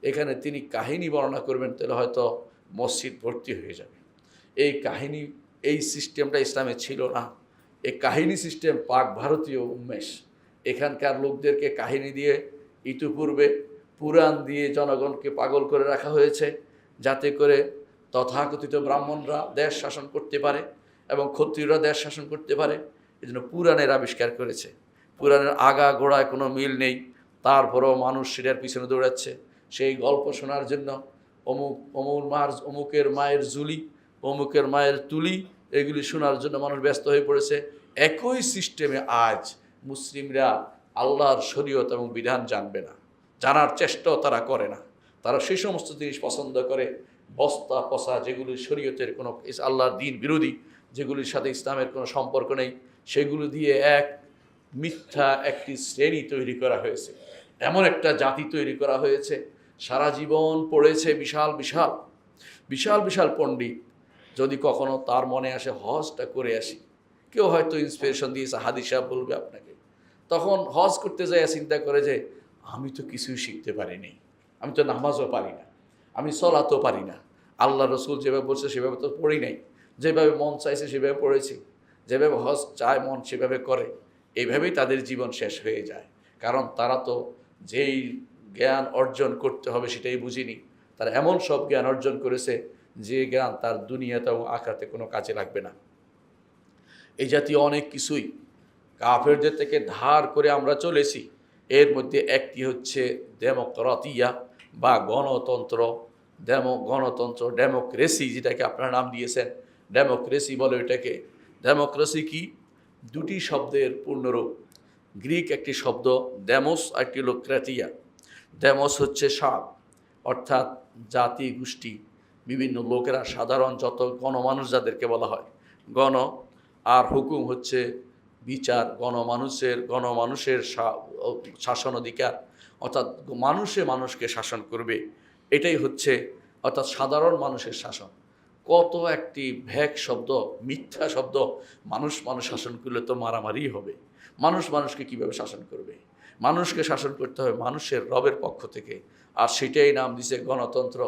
A: এখানে তিনি কাহিনী বর্ণনা করবেন, তাহলে হয়তো মসজিদ ভর্তি হয়ে যাবে। এই কাহিনী, এই সিস্টেমটা ইসলামে ছিল না। এই কাহিনী সিস্টেম পাক ভারতীয় উন্মেষ। এখানকার লোকদেরকে কাহিনী দিয়ে, ইতিপূর্বে পুরাণ দিয়ে জনগণকে পাগল করে রাখা হয়েছে, যাতে করে তথাকথিত ব্রাহ্মণরা দেশ শাসন করতে পারে এবং ক্ষত্রিয়রা দেশ শাসন করতে পারে। এই জন্য পুরাণের আবিষ্কার করেছে। পুরাণের আগা গোড়ায় কোনো মিল নেই, তারপরেও মানুষ সেটার পিছনে দৌড়াচ্ছে। সেই গল্প শোনার জন্য অমুকের মায়ের জুলি, অমুকের মায়ের তুলি, এগুলি শোনার জন্য মানুষ ব্যস্ত হয়ে পড়েছে। একই সিস্টেমে আজ মুসলিমরা আল্লাহর শরীয়ত এবং বিধান জানবে না, জানার চেষ্টাও তারা করে না। তারা সেই সমস্ত জিনিস পছন্দ করে, বস্তা পচা, যেগুলি শরীয়তের কোনো, আল্লাহর দ্বীন বিরোধী, যেগুলির সাথে ইসলামের কোনো সম্পর্ক নেই, সেগুলো দিয়ে এক মিথ্যা একটি শ্রেণী তৈরি করা হয়েছে, এমন একটা জাতি তৈরি করা হয়েছে। সারা জীবন পড়েছে বিশাল বিশাল বিশাল বিশাল পণ্ডিত। যদি কখনো তার মনে আসে হজটা করে আসি, কেউ হয়তো ইন্সপিরেশন দিয়েছে, হাদিস সাহেব বলবে আপনাকে, তখন হজ করতে যায় চিন্তা করে যে আমি তো কিছুই শিখতে পারিনি, আমি তো নামাজও পারি না, আমি সলাতও পারি না, আল্লাহ রসুল যেভাবে বলছে সেভাবে তো পড়ি নাই, যেভাবে মন চাইছে সেভাবে পড়েছি, যেভাবে হজ চায় মন সেভাবে করে। এইভাবেই তাদের জীবন শেষ হয়ে যায়। কারণ তারা তো যেই জ্ঞান অর্জন করতে হবে সেটাই বুঝিনি। তারা এমন সব জ্ঞান অর্জন করেছে যে জ্ঞান তার দুনিয়াতে এবং আখিরাতে কোনো কাজে লাগবে না। এই জাতীয় অনেক কিছুই কাফেরদের থেকে ধার করে আমরা চলেছি। এর মধ্যে একটি হচ্ছে ডেমোক্রেটিয়া বা গণতন্ত্র। ডেমোক্রেসি, যেটাকে আপনারা নাম দিয়েছেন, ডেমোক্রেসি বলে এটাকে। ডেমোক্রেসি কি? দুটি শব্দের পূর্ণরূপ। গ্রিক একটি শব্দ ডেমোস, একটি হলো ক্রেটিয়া। ডেমোস হচ্ছে সাব, অর্থাৎ জাতি গোষ্ঠী, বিভিন্ন লোকেরা, সাধারণ যত গণমানুষ যাদেরকে বলা হয় গণ। আর হুকুম হচ্ছে বিচার, গণমানুষের শাসন অধিকার, অর্থাৎ মানুষে মানুষকে শাসন করবে, এটাই হচ্ছে অর্থাৎ সাধারণ মানুষের শাসন। কত একটি ভ্যাক শব্দ, মিথ্যা শব্দ। মানুষ মানুষ শাসন করলে তো মারামারি হবে। মানুষ মানুষকে কিভাবে শাসন করবে? মানুষকে শাসন করতে হবে মানুষের রবের পক্ষ থেকে, আর সেটাই নাম দিছে গণতন্ত্র।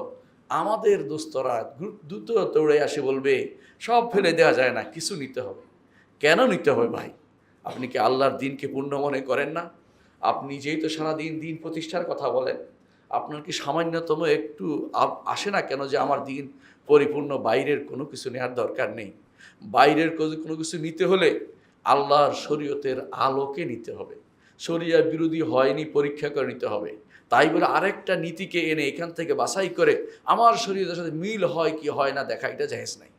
A: আমাদের দোস্তরা দ্রুত দৌড়ে আসে বলবে সব ফেলে দেওয়া যায় না, কিছু নিতে হবে। কেন নিতে হবে ভাই? আপনি কি আল্লাহর দিনকে পূর্ণ মনে করেন না? আপনি যেই তো সারাদিন দিন প্রতিষ্ঠার কথা বলেন, আপনার কি সামান্যতম একটু আসে না কেন যে আমার দিন পরিপূর্ণ, বাইরের কোনো কিছু নেওয়ার দরকার নেই? বাইরের কোনো কিছু নিতে হলে আল্লাহর শরীয়তের আলোকে নিতে হবে। শরিয়া বিরোধী হয়নি পরীক্ষা করে নিতে হবে। তাই বলে আরেকটা নীতিকে এনে এখান থেকে বাছাই করে আমার শরীয়তের সাথে মিল হয় কি হয় না দেখা, এটা জায়েজ নাই।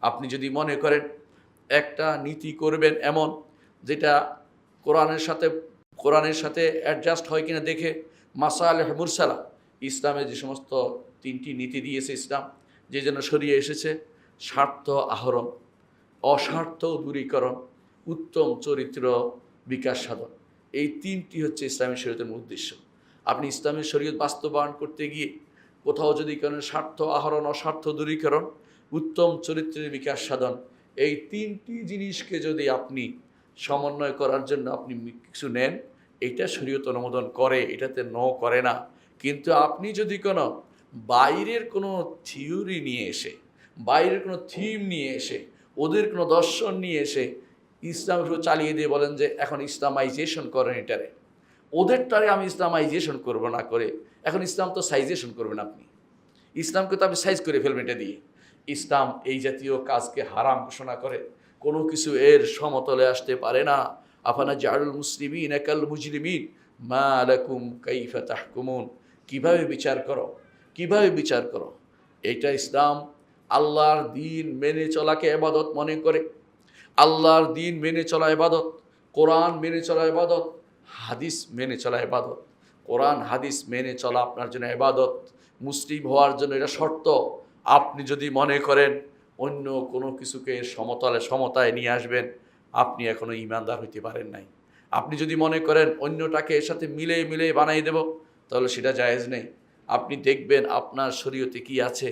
A: আপনি যদি মনে করেন একটা নীতি করবেন এমন যেটা কোরআনের সাথে অ্যাডজাস্ট হয় কিনা দেখে, মাসালেহ মুরসালা, ইসলামে যে সমস্ত 3টি নীতি দিয়েছে ইসলাম, যে জন্য সরিয়ে এসেছে, স্বার্থ আহরণ, অস্বার্থ দূরীকরণ, উত্তম চরিত্র বিকাশ সাধন, এই 3টি হচ্ছে ইসলামী শরীয়তের উদ্দেশ্য। আপনি ইসলামী শরীয়ত বাস্তবায়ন করতে গিয়ে কোথাও যদি কোনো স্বার্থ আহরণ, অস্বার্থ দূরীকরণ, উত্তম চরিত্রের বিকাশ সাধন, এই 3টি জিনিসকে যদি আপনি সমন্বয় করার জন্য আপনি কিছু নেন, এটা শরীয়ত অনুমোদন করে, এটাতে নো করে না। কিন্তু আপনি যদি কোনো বাইরের কোনো থিওরি নিয়ে এসে, বাইরের কোনো থিম নিয়ে এসে, ওদের কোনো দর্শন নিয়ে এসে ইসলাম চালিয়ে দিয়ে বলেন যে এখন ইসলামাইজেশন করেন এটারে, ওদেরটারে আমি ইসলামাইজেশন করব না করে, এখন ইসলাম তো সাইজেশন করবেন আপনি, ইসলামকে তো আপনি সাইজ করে ফেলবেন এটা দিয়ে। ইসলাম এই জাতীয় কাজকে হারাম ঘোষণা করে, কোনো কিছু এর সমতলে আসতে পারে না। আফানা জালুল মুসলিমিন একাল মুজরিমিন মা লাকুম কাইফা তাহকুমুন, কিভাবে বিচার করো, কিভাবে বিচার করো? এটা ইসলাম আল্লাহর দিন মেনে চলাকে ইবাদত মনে করে। আল্লাহর দিন মেনে চলা ইবাদত, কোরআন মেনে চলা ইবাদত, হাদিস মেনে চলা ইবাদত। কোরআন হাদিস মেনে চলা আপনার জন্য ইবাদত, মুসলিম হওয়ার জন্য এটা শর্ত। আপনি যদি মনে করেন অন্য কোনো কিছুকে সমতায় নিয়ে আসবেন, আপনি এখনো ঈমানদার হইতে পারেন নাই। আপনি যদি মনে করেন অন্যটাকে এর সাথে মিলে বানাই দেব, তাহলে সেটা জায়েজ নেই। আপনি দেখবেন আপনার শরীয়তে কি আছে,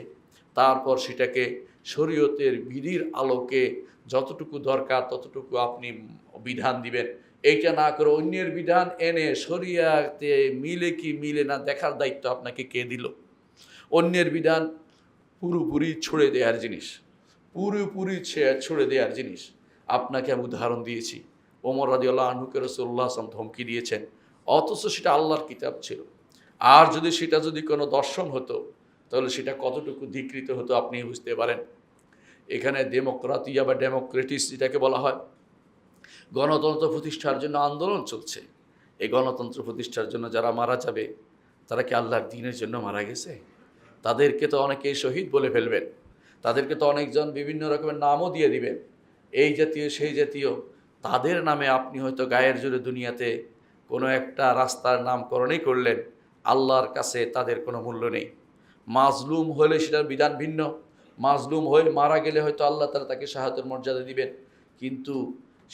A: তারপর সেটাকে শরীয়তের বিধির আলোকে যতটুকু দরকার ততটুকু আপনি বিধান দিবেন। এইটা না করে অন্যের বিধান এনে শরীয়তে মিলে কি মিলে না দেখার দায়িত্ব আপনাকে কে দিল? অন্যের বিধান পুরোপুরি ছুড়ে দেওয়ার জিনিস, পুরোপুরি ছুড়ে দেওয়ার জিনিস। আপনাকে আমি উদাহরণ দিয়েছি, ওমর রাদিয়াল্লাহু আনহুকে রাসূলুল্লাহ সাল্লাল্লাহু আলাইহি ওয়াসাল্লাম ধমকি দিয়েছেন, অথচ সেটা আল্লাহর কিতাব ছিল। আর যদি সেটা কোনো দর্শন হতো, তাহলে সেটা কতটুকু ধিকৃত হতো আপনি বুঝতে পারেন। এখানে ডেমোক্রাতিয়া বা ডেমোক্রেটিস যেটাকে বলা হয়, গণতন্ত্র প্রতিষ্ঠার জন্য আন্দোলন চলছে। এই গণতন্ত্র প্রতিষ্ঠার জন্য যারা মারা যাবে, তারা কি আল্লাহর দ্বীনের জন্য মারা গেছে? তাদেরকে তো অনেকেই শহীদ বলে ফেলবেন, তাদেরকে তো অনেকজন বিভিন্ন রকমের নামও দিয়ে দিবেন, এই জাতীয় সেই জাতীয়। তাদের নামে আপনি হয়তো গায়ের জোরে দুনিয়াতে কোনো একটা রাস্তার নামকরণই করলেন, আল্লাহর কাছে তাদের কোনো মূল্য নেই। মাজলুম হলে সেটার বিধান ভিন্ন, মাজলুম হয়ে মারা গেলে হয়তো আল্লাহ তাআলা তাকে শাহাদাতের মর্যাদা দিবেন। কিন্তু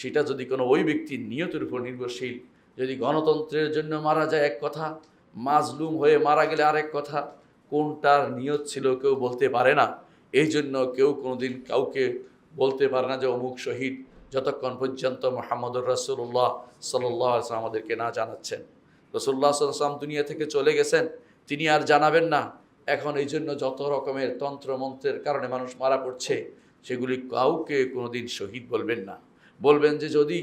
A: সেটা যদি কোনো ওই ব্যক্তির নিয়তের উপর নির্ভরশীল, যদি গণতন্ত্রের জন্য মারা যায় এক কথা, মাজলুম হয়ে মারা গেলে আরেক কথা, কোনটার নিয়ত ছিল কেউ বলতে পারে না। এই জন্য কেউ কোনোদিন কাউকে বলতে পারে না যে অমুক শহীদ, যতক্ষণ পর্যন্ত মুহাম্মদুর রাসূলুল্লাহ সাল্লাল্লাহু আলাইহি ওয়াসাল্লাম আমাদেরকে না জানাচ্ছেন। রাসূলুল্লাহ সাল্লাল্লাহু আলাইহি ওয়াসাল্লাম দুনিয়া থেকে চলে গেছেন, তিনি আর জানাবেন না। এখন এই জন্য যত রকমের তন্ত্রমন্ত্রের কারণে মানুষ মারা পড়ছে, সেগুলি কাউকে কোনোদিন শহীদ বলবেন না। বলবেন যে যদি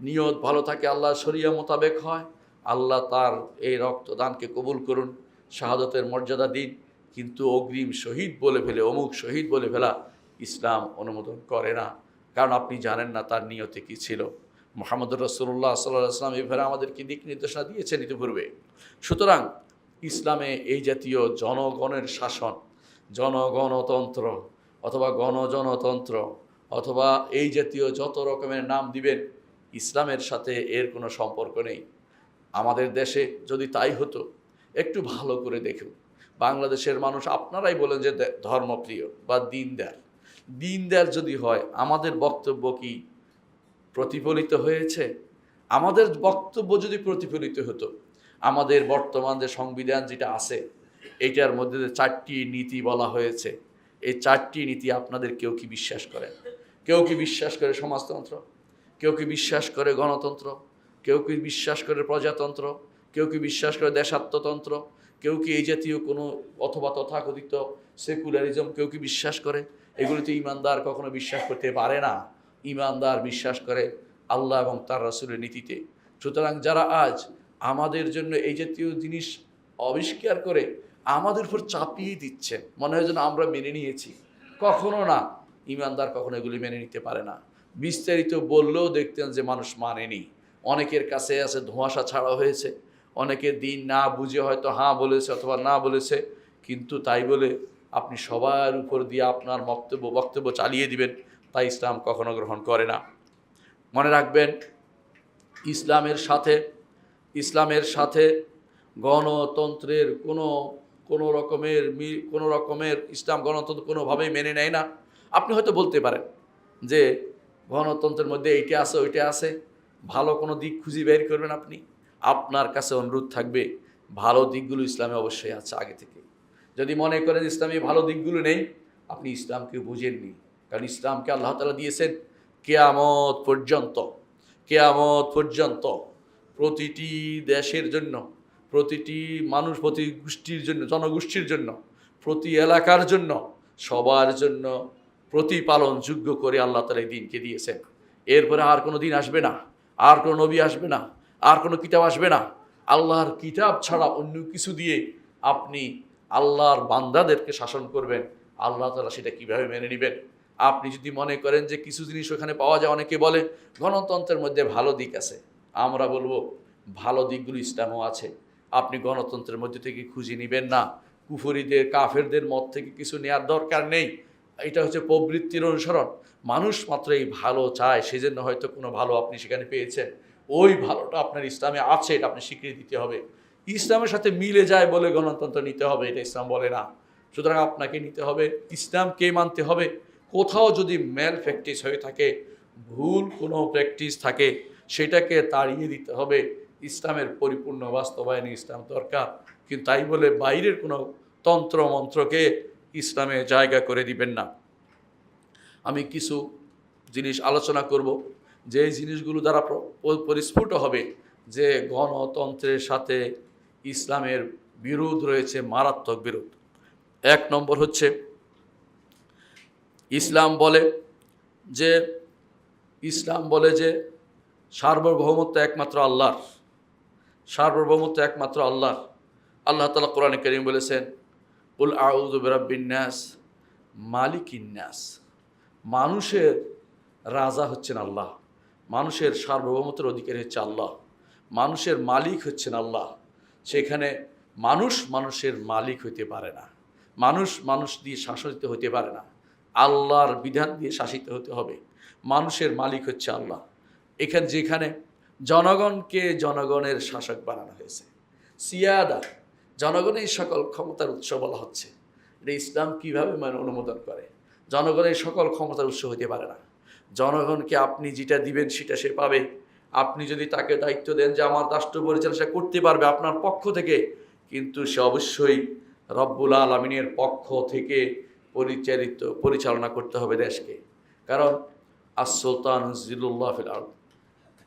A: নিয়ত ভালো থাকে, আল্লাহ শরিয়া মোতাবেক হয়, আল্লাহ তার এই রক্তদানকে কবুল করুন, শাহাদতের মর্যাদা দিন। কিন্তু অগ্রিম শহীদ বলে ফেলে, অমুক শহীদ বলে ফেলা ইসলাম অনুমোদন করে না। কারণ আপনি জানেন না তার নিয়তে কী ছিল। মুহাম্মদুর রাসূলুল্লাহ সাল্লাল্লাহু আলাইহি ওয়াসাল্লাম এভাবে আমাদেরকে দিক নির্দেশনা দিয়েছেন ইতিপূর্বে। সুতরাং ইসলামে এই জাতীয় জনগণের শাসন, জনগণতন্ত্র অথবা গণজনতন্ত্র অথবা এই জাতীয় যত রকমের নাম দিবেন, ইসলামের সাথে এর কোনো সম্পর্ক নেই। আমাদের দেশে যদি তাই হতো, একটু ভালো করে দেখুন, বাংলাদেশের মানুষ আপনারাই বলেন যে ধর্মপ্রিয় বা দিনদার যদি হয়, আমাদের বক্তব্য কি প্রতিফলিত হয়েছে? আমাদের বক্তব্য যদি প্রতিফলিত হতো, আমাদের বর্তমান যে সংবিধান যেটা আছে, এইটার মধ্যে যে 4টি নীতি বলা হয়েছে, এই 4টি নীতি আপনাদের কেউ কি বিশ্বাস করেন? কেউ কি বিশ্বাস করে সমাজতন্ত্র? কেউ কি বিশ্বাস করে গণতন্ত্র? কেউ কি বিশ্বাস করে প্রজাতন্ত্র? কেউ কি বিশ্বাস করে দেশাত্মতন্ত্র? কেউ কি এই জাতীয় কোনো অথবা তথাকথিত সেকুলারিজম কেউ কি বিশ্বাস করে? এগুলিতে ইমানদার কখনো বিশ্বাস করতে পারে না। ইমানদার বিশ্বাস করে আল্লাহ এবং তার রাসূলের নীতিতে। সুতরাং যারা আজ আমাদের জন্য এই জাতীয় জিনিস আবিষ্কার করে আমাদের উপর চাপিয়ে দিচ্ছেন, মনে হয় যেন আমরা মেনে নিয়েছি, কখনো না। ইমানদার কখনো এগুলি মেনে নিতে পারে না। বিস্তারিত বললেও দেখতেন যে মানুষ মানেনি। অনেকের কাছে আছে ধোঁয়াশা ছাড়া হয়েছে, অনেকে দিন না বুঝে হয়তো হ্যাঁ বলেছে অথবা না বলেছে, কিন্তু তাই বলে আপনি সবার উপর দিয়ে আপনার বক্তব্য চালিয়ে দিবেন, তাই ইসলাম কখনো গ্রহণ করে না। মনে রাখবেন, ইসলামের সাথে গণতন্ত্রের কোনো রকমের ইসলাম গণতন্ত্র কোনোভাবেই মেনে নেয় না। আপনি হয়তো বলতে পারেন যে গণতন্ত্রের মধ্যে এইটা আছে ওইটা আছে, ভালো কোনো দিক খুঁজে বের করবেন আপনি। আপনার কাছে অনুরোধ থাকবে, ভালো দিকগুলো ইসলামে অবশ্যই আছে আগে থেকে। যদি মনে করেন ইসলামে ভালো দিকগুলো নেই, আপনি ইসলামকে বুঝেননি। কারণ ইসলামকে আল্লাহ তাআলা দিয়েছেন কিয়ামত পর্যন্ত প্রতিটি দেশের জন্য, প্রতিটি মানুষ, প্রতি গোষ্ঠীর জন্য, জনগোষ্ঠীর জন্য, প্রতি এলাকার জন্য, সবার জন্য প্রতিপালনযোগ্য করে আল্লাহ তাআলা এই দিনকে দিয়েছেন। এরপরে আর কোনো দিন আসবে না, আর কোনো নবী আসবে না, আর কোনো কিতাব আসবে না। আল্লাহর কিতাব ছাড়া অন্য কিছু দিয়ে আপনি আল্লাহর বান্দাদেরকে শাসন করবেন, আল্লাহ তাআলা সেটা কীভাবে মেনে নেবেন? আপনি যদি মনে করেন যে কিছু জিনিস ওখানে পাওয়া যায়, অনেকে বলে গণতন্ত্রের মধ্যে ভালো দিক আছে, আমরা বলবো ভালো দিকগুলো ইসলামও আছে। আপনি গণতন্ত্রের মধ্যে থেকে খুঁজে নেবেন না, কুফরিদের কাফেরদের মত থেকে কিছু নেওয়ার দরকার নেই। এটা হচ্ছে প্রবৃত্তির অনুসরণ। মানুষ মাত্র এই ভালো চায়, সেজন্য হয়তো কোনো ভালো আপনি সেখানে পেয়েছেন। ওই ভালোটা আপনার ইসলামে আছে, এটা আপনি স্বীকৃতি দিতে হবে। ইসলামের সাথে মিলে যায় বলে গণতন্ত্র নিতে হবে, এটা ইসলাম বলে না। সুতরাং আপনাকে নিতে হবে, ইসলামকে মানতে হবে। কোথাও যদি ম্যাল প্র্যাকটিস হয়ে থাকে, ভুল কোনো প্র্যাকটিস থাকে, সেটাকে তাড়িয়ে দিতে হবে। ইসলামের পরিপূর্ণ বাস্তবায়নে ইসলাম দরকার, কিন্তু তাই বলে বাইরের কোনো তন্ত্র মন্ত্রকে ইসলামে জায়গা করে দিবেন না। আমি কিছু জিনিস আলোচনা করব, যে জিনিসগুলো দ্বারা পরিস্ফুট হবে যে গণতন্ত্রের সাথে ইসলামের বিরোধ রয়েছে, মারাত্মক বিরোধ। 1 নম্বর হচ্ছে, ইসলাম বলে যে সার্বভৌমত্ব একমাত্র আল্লাহর, সার্বভৌমত্ব একমাত্র আল্লাহর। আল্লাহ তাআলা কোরআনে কারীম বলেছেন, কুল আউযু বিরাব্বিন নাস মালিকিন নাস। মানুষের রাজা হচ্ছেন আল্লাহ, মানুষের সার্বভৌমত্বের অধিকারী হচ্ছে আল্লাহ, মানুষের মালিক হচ্ছেন আল্লাহ। সেখানে মানুষের মালিক হইতে পারে না, মানুষ দিয়ে শাসিত হতে পারে না, আল্লাহর বিধান দিয়ে শাসিত হতে হবে। মানুষের মালিক হচ্ছে আল্লাহ। যেখানে জনগণকে জনগণের শাসক বানানো হয়েছে, সিয়াদা, জনগণের সকল ক্ষমতার উৎস বলা হচ্ছে। এটা ইসলাম কীভাবে অনুমোদন করে? জনগণের সকল ক্ষমতার উৎস হতে পারে না। জনগণকে আপনি যেটা দিবেন সেটা সে পাবে। আপনি যদি তাকে দায়িত্ব দেন যে আমার রাষ্ট্র পরিচালনা করতে পারবে আপনার পক্ষ থেকে, কিন্তু সে অবশ্যই রব্বুল আলামিনের পক্ষ থেকে পরিচালনা করতে হবে দেশকে। কারণ সুলতান জিল্লুল্লাহ ফিল আরদ,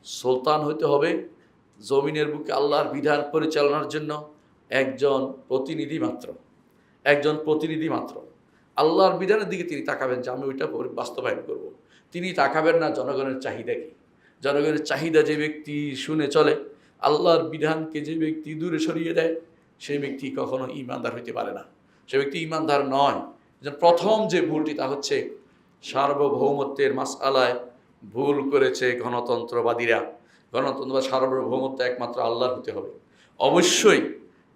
A: সুলতান হইতে হবে জমিনের বুকে আল্লাহর বিধান পরিচালনার জন্য একজন প্রতিনিধি মাত্র। আল্লাহর বিধানের দিকে তিনি তাকাবেন যে আমি ওইটা বাস্তবায়ন করব। তিনি তাকাবেন না জনগণের চাহিদা কি। জনগণের চাহিদা যে ব্যক্তি শুনে চলে, আল্লাহর বিধানকে যে ব্যক্তি দূরে সরিয়ে দেয়, সেই ব্যক্তি কখনো ঈমানদার হইতে পারে না, সে ব্যক্তি ঈমানদার নয়। প্রথম যে ভুলটি তা হচ্ছে সার্বভৌমত্বের মাসআলায় ভুল করেছে গণতন্ত্রবাদীরা। গণতন্ত্র সার্বভৌমত্ব একমাত্র আল্লাহর হতে হবে অবশ্যই,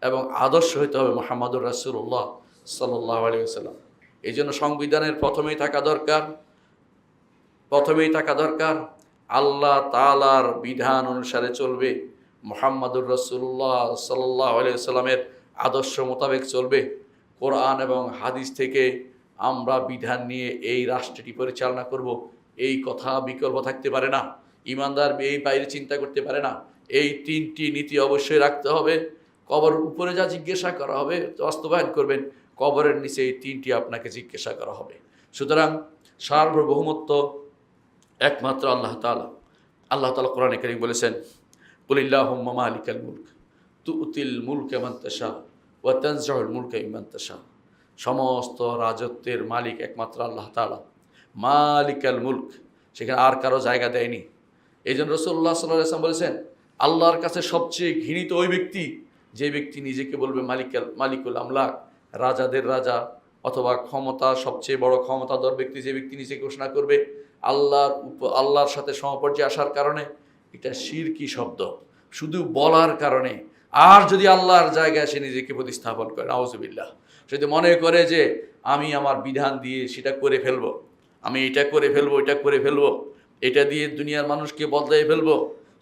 A: এবং আদর্শ হতে হবে মুহাম্মদুর রাসূলুল্লাহ সাল্লাল্লাহু আলাইহি ওয়াসাল্লাম। এই জন্য সংবিধানের প্রথমেই থাকা দরকার আল্লাহ তাআলার বিধান অনুসারে চলবে, মুহাম্মদুর রাসূলুল্লাহ সাল্লাল্লাহু আলাইহি ওয়াসাল্লামের আদর্শ মোতাবেক চলবে। কোরআন এবং হাদিস থেকে আমরা বিধান নিয়ে এই রাষ্ট্রটি পরিচালনা করব, এই কথা বিকল্প থাকতে পারে না। ঈমানদার এই বাইরে চিন্তা করতে পারে না। এই 3টি নীতি অবশ্যই রাখতে হবে। কবরের উপরে যা জিজ্ঞাসা করা হবে বাস্তবায়ন করবেন, কবরের নিচে এই 3টি আপনাকে জিজ্ঞাসা করা হবে। সুতরাং সার্বভৌমত্ব একমাত্র আল্লাহ তাআলা। আল্লাহ তাআলা কোরআনে কারীম বলেছেন, কুলিল্লাহুম্মা মালিকাল মুলক তুতিল মুলকা মান তাশা ওয়া তানজিউল মুলকা মিম্মান তাশা। সমস্ত রাজত্বের মালিক একমাত্র আল্লাহ তাআলা, মালিকাল মুলক, সেখানে আর কারো জায়গা দেয়নি। এই জন্য রাসূলুল্লাহ সাল্লাল্লাহু আলাইহি ওয়াসাল্লাম বলেছেন, আল্লাহর কাছে সবচেয়ে ঘৃণিত ওই ব্যক্তি যে ব্যক্তি নিজেকে বলবে মালিকুল আমলাক, রাজাদের রাজা, অথবা ক্ষমতা সবচেয়ে বড় ক্ষমতাধর ব্যক্তি যে ব্যক্তি নিজেকে ঘোষণা করবে আল্লাহর সাথে সমপর্যায়ে আসার কারণে। এটা শিরকি শব্দ, শুধু বলার কারণে। আর যদি আল্লাহর জায়গায় সে নিজেকে প্রতিস্থাপন করে, নাউজুবিল্লাহ, যদি মনে করে যে আমি আমার বিধান দিয়ে সেটা করে ফেলবো, আমি এটা করে ফেলবো, এটা করে ফেলবো, এটা দিয়ে দুনিয়ার মানুষকে বদলাই ফেলবো,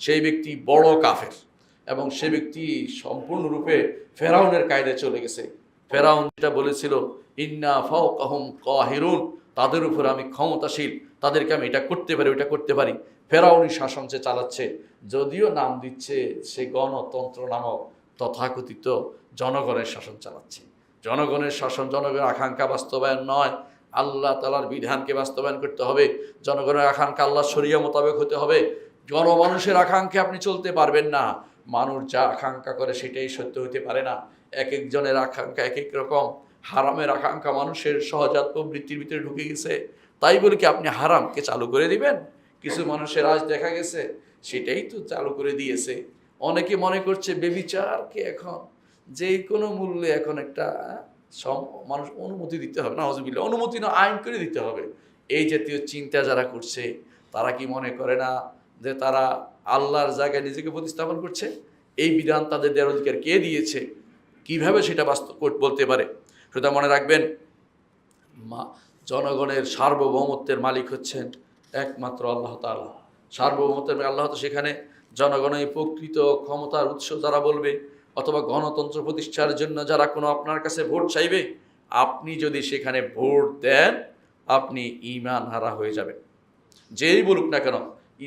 A: সেই ব্যক্তি বড় কাফের। এবং সে ব্যক্তি সম্পূর্ণরূপে ফেরাউনের কায়দায় চলে গেছে। ফেরাউন যেটা বলেছিল, ইন্না ফাওকাহুম কাহিরুন, তাদের উপর আমি ক্ষমতাশীল, তাদেরকে আমি এটা করতে পারি, ওটা করতে পারি। ফেরাউনি শাসন সে চালাচ্ছে, যদিও নাম দিচ্ছে সে গণতন্ত্র নামক তথাকথিত জনগণের শাসন চালাচ্ছে। জনগণের শাসন, জনগণের আকাঙ্ক্ষা বাস্তবায়ন নয়, আল্লাহ তাআলার বিধানকে বাস্তবায়ন করতে হবে। জনগণের আকাঙ্ক্ষা আল্লাহ শরিয়া মোতাবেক হতে হবে। জনমানুষের আকাঙ্ক্ষা আপনি চলতে পারবেন না। মানুষ যা আকাঙ্ক্ষা করে সেটাই সত্য হতে পারে না। এক একজনের আকাঙ্ক্ষা এক এক রকম। হারামের আকাঙ্ক্ষা মানুষের সহজাত প্রবৃত্তির ভিতরে ঢুকে গেছে, তাই বলে কি আপনি হারামকে চালু করে দিবেন? কিছু মানুষের আজ দেখা গেছে সেটাই তো চালু করে দিয়েছে। অনেকে মনে করছে বেবিচারকে এখন যে কোনো মূল্যে এখন একটা মানুষ অনুমতি দিতে হবে, নাউজুবিল্লাহ, অনুমতি না, আইন করে দিতে হবে। এই জাতীয় চিন্তা যারা করছে তারা কি মনে করে না যে তারা আল্লাহর জায়গায় নিজেকে প্রতিস্থাপন করছে? এই বিধান তাদের দেওয়ার অধিকার কে দিয়েছে? কিভাবে সেটা বাস্তব বলতে পারে? সুতরাং মনে রাখবেন, জনগণের সার্বভৌমত্বের মালিক হচ্ছেন একমাত্র আল্লাহ তাআলা। সার্বভৌমত্বের আল্লাহ, তো সেখানে জনগণের প্রকৃত ক্ষমতার উৎস যারা বলবে, অথবা গণতন্ত্র প্রতিষ্ঠার জন্য যারা কোনো আপনার কাছে ভোট চাইবে, আপনি যদি সেখানে ভোট দেন আপনি ঈমান হারা হয়ে যাবেন। যেই বলুক না কেন,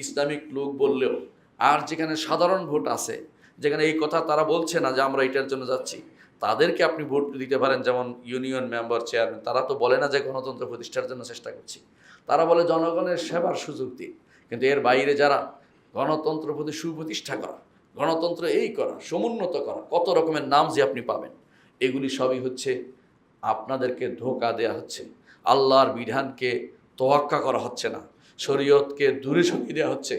A: ইসলামিক লোক বললেও। আর যেখানে সাধারণ ভোট আছে, যেখানে এই কথা তারা বলছে না যে আমরা এটার জন্য যাচ্ছি, তাদেরকে আপনি ভোট দিতে পারেন। যেমন ইউনিয়ন মেম্বার, চেয়ারম্যান, তারা তো বলে না যে গণতন্ত্র প্রতিষ্ঠার জন্য চেষ্টা করছি, তারা বলে জনগণের সেবার সুযোগ দিন। কিন্তু এর বাইরে যারা গণতন্ত্র প্রতি সুপ্রতিষ্ঠা করা, গণতন্ত্র এই করা, সমুন্নত করা, কত রকমের নাম যে আপনি পাবেন, এগুলি সবই হচ্ছে আপনাদেরকে ধোঁকা দেয়া হচ্ছে। আল্লাহর বিধানকে তোয়াক্কা করা হচ্ছে না, শরীয়তকে দূরে সরিয়ে দেওয়া হচ্ছে,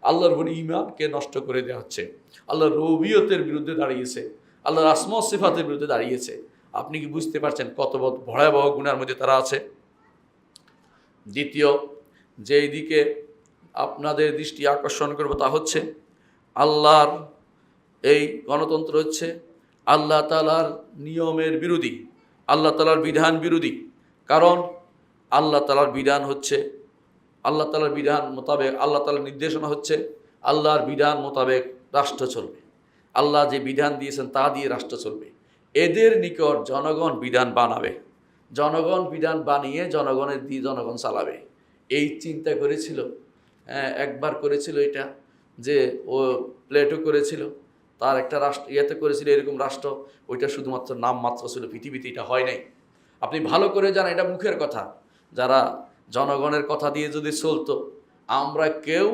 A: আল্লাহর উপর ঈমানকে নষ্ট করে দেওয়া হচ্ছে, আল্লাহর রুবিয়তের বিরুদ্ধে দাঁড়িয়েছে, আল্লাহর আসমা ও সিফাতের বিরুদ্ধে দাঁড়িয়েছে। আপনি কি বুঝতে পারছেন কত ভয়াবহ গুনার মধ্যে তারা আছে? দ্বিতীয় যেই দিকে আপনাদের দৃষ্টি আকর্ষণ করব তা হচ্ছে, আল্লাহর এই গণতন্ত্র হচ্ছে আল্লাহ তাআলার নিয়মের বিরোধী, আল্লাহ তাআলার বিধান বিরোধী। কারণ আল্লাহ তাআলার বিধান হচ্ছে, আল্লাহ তাআলার বিধান মোতাবেক, আল্লাহ তাআলার নির্দেশনা হচ্ছে আল্লাহর বিধান মোতাবেক রাষ্ট্র চলবে। আল্লাহ যে বিধান দিয়েছেন তা দিয়ে রাষ্ট্র চলবে। এদের নিকট জনগণ বিধান বানাবে, জনগণ বিধান বানিয়ে জনগণের দিয়ে জনগণ চালাবে। এই চিন্তা করেছিল, একবার করেছিল এটা, যে ও প্লেটো করেছিল, তার একটা রাষ্ট্র ইয়েতে করেছিল এরকম রাষ্ট্র, ওইটা শুধুমাত্র নাম মাত্র ছিল, পৃথিবীতে এটা হয় নাই। আপনি ভালো করে জানেন এটা মুখের কথা। যারা জনগণের কথা দিয়ে যদি চলতো, আমরা কেউ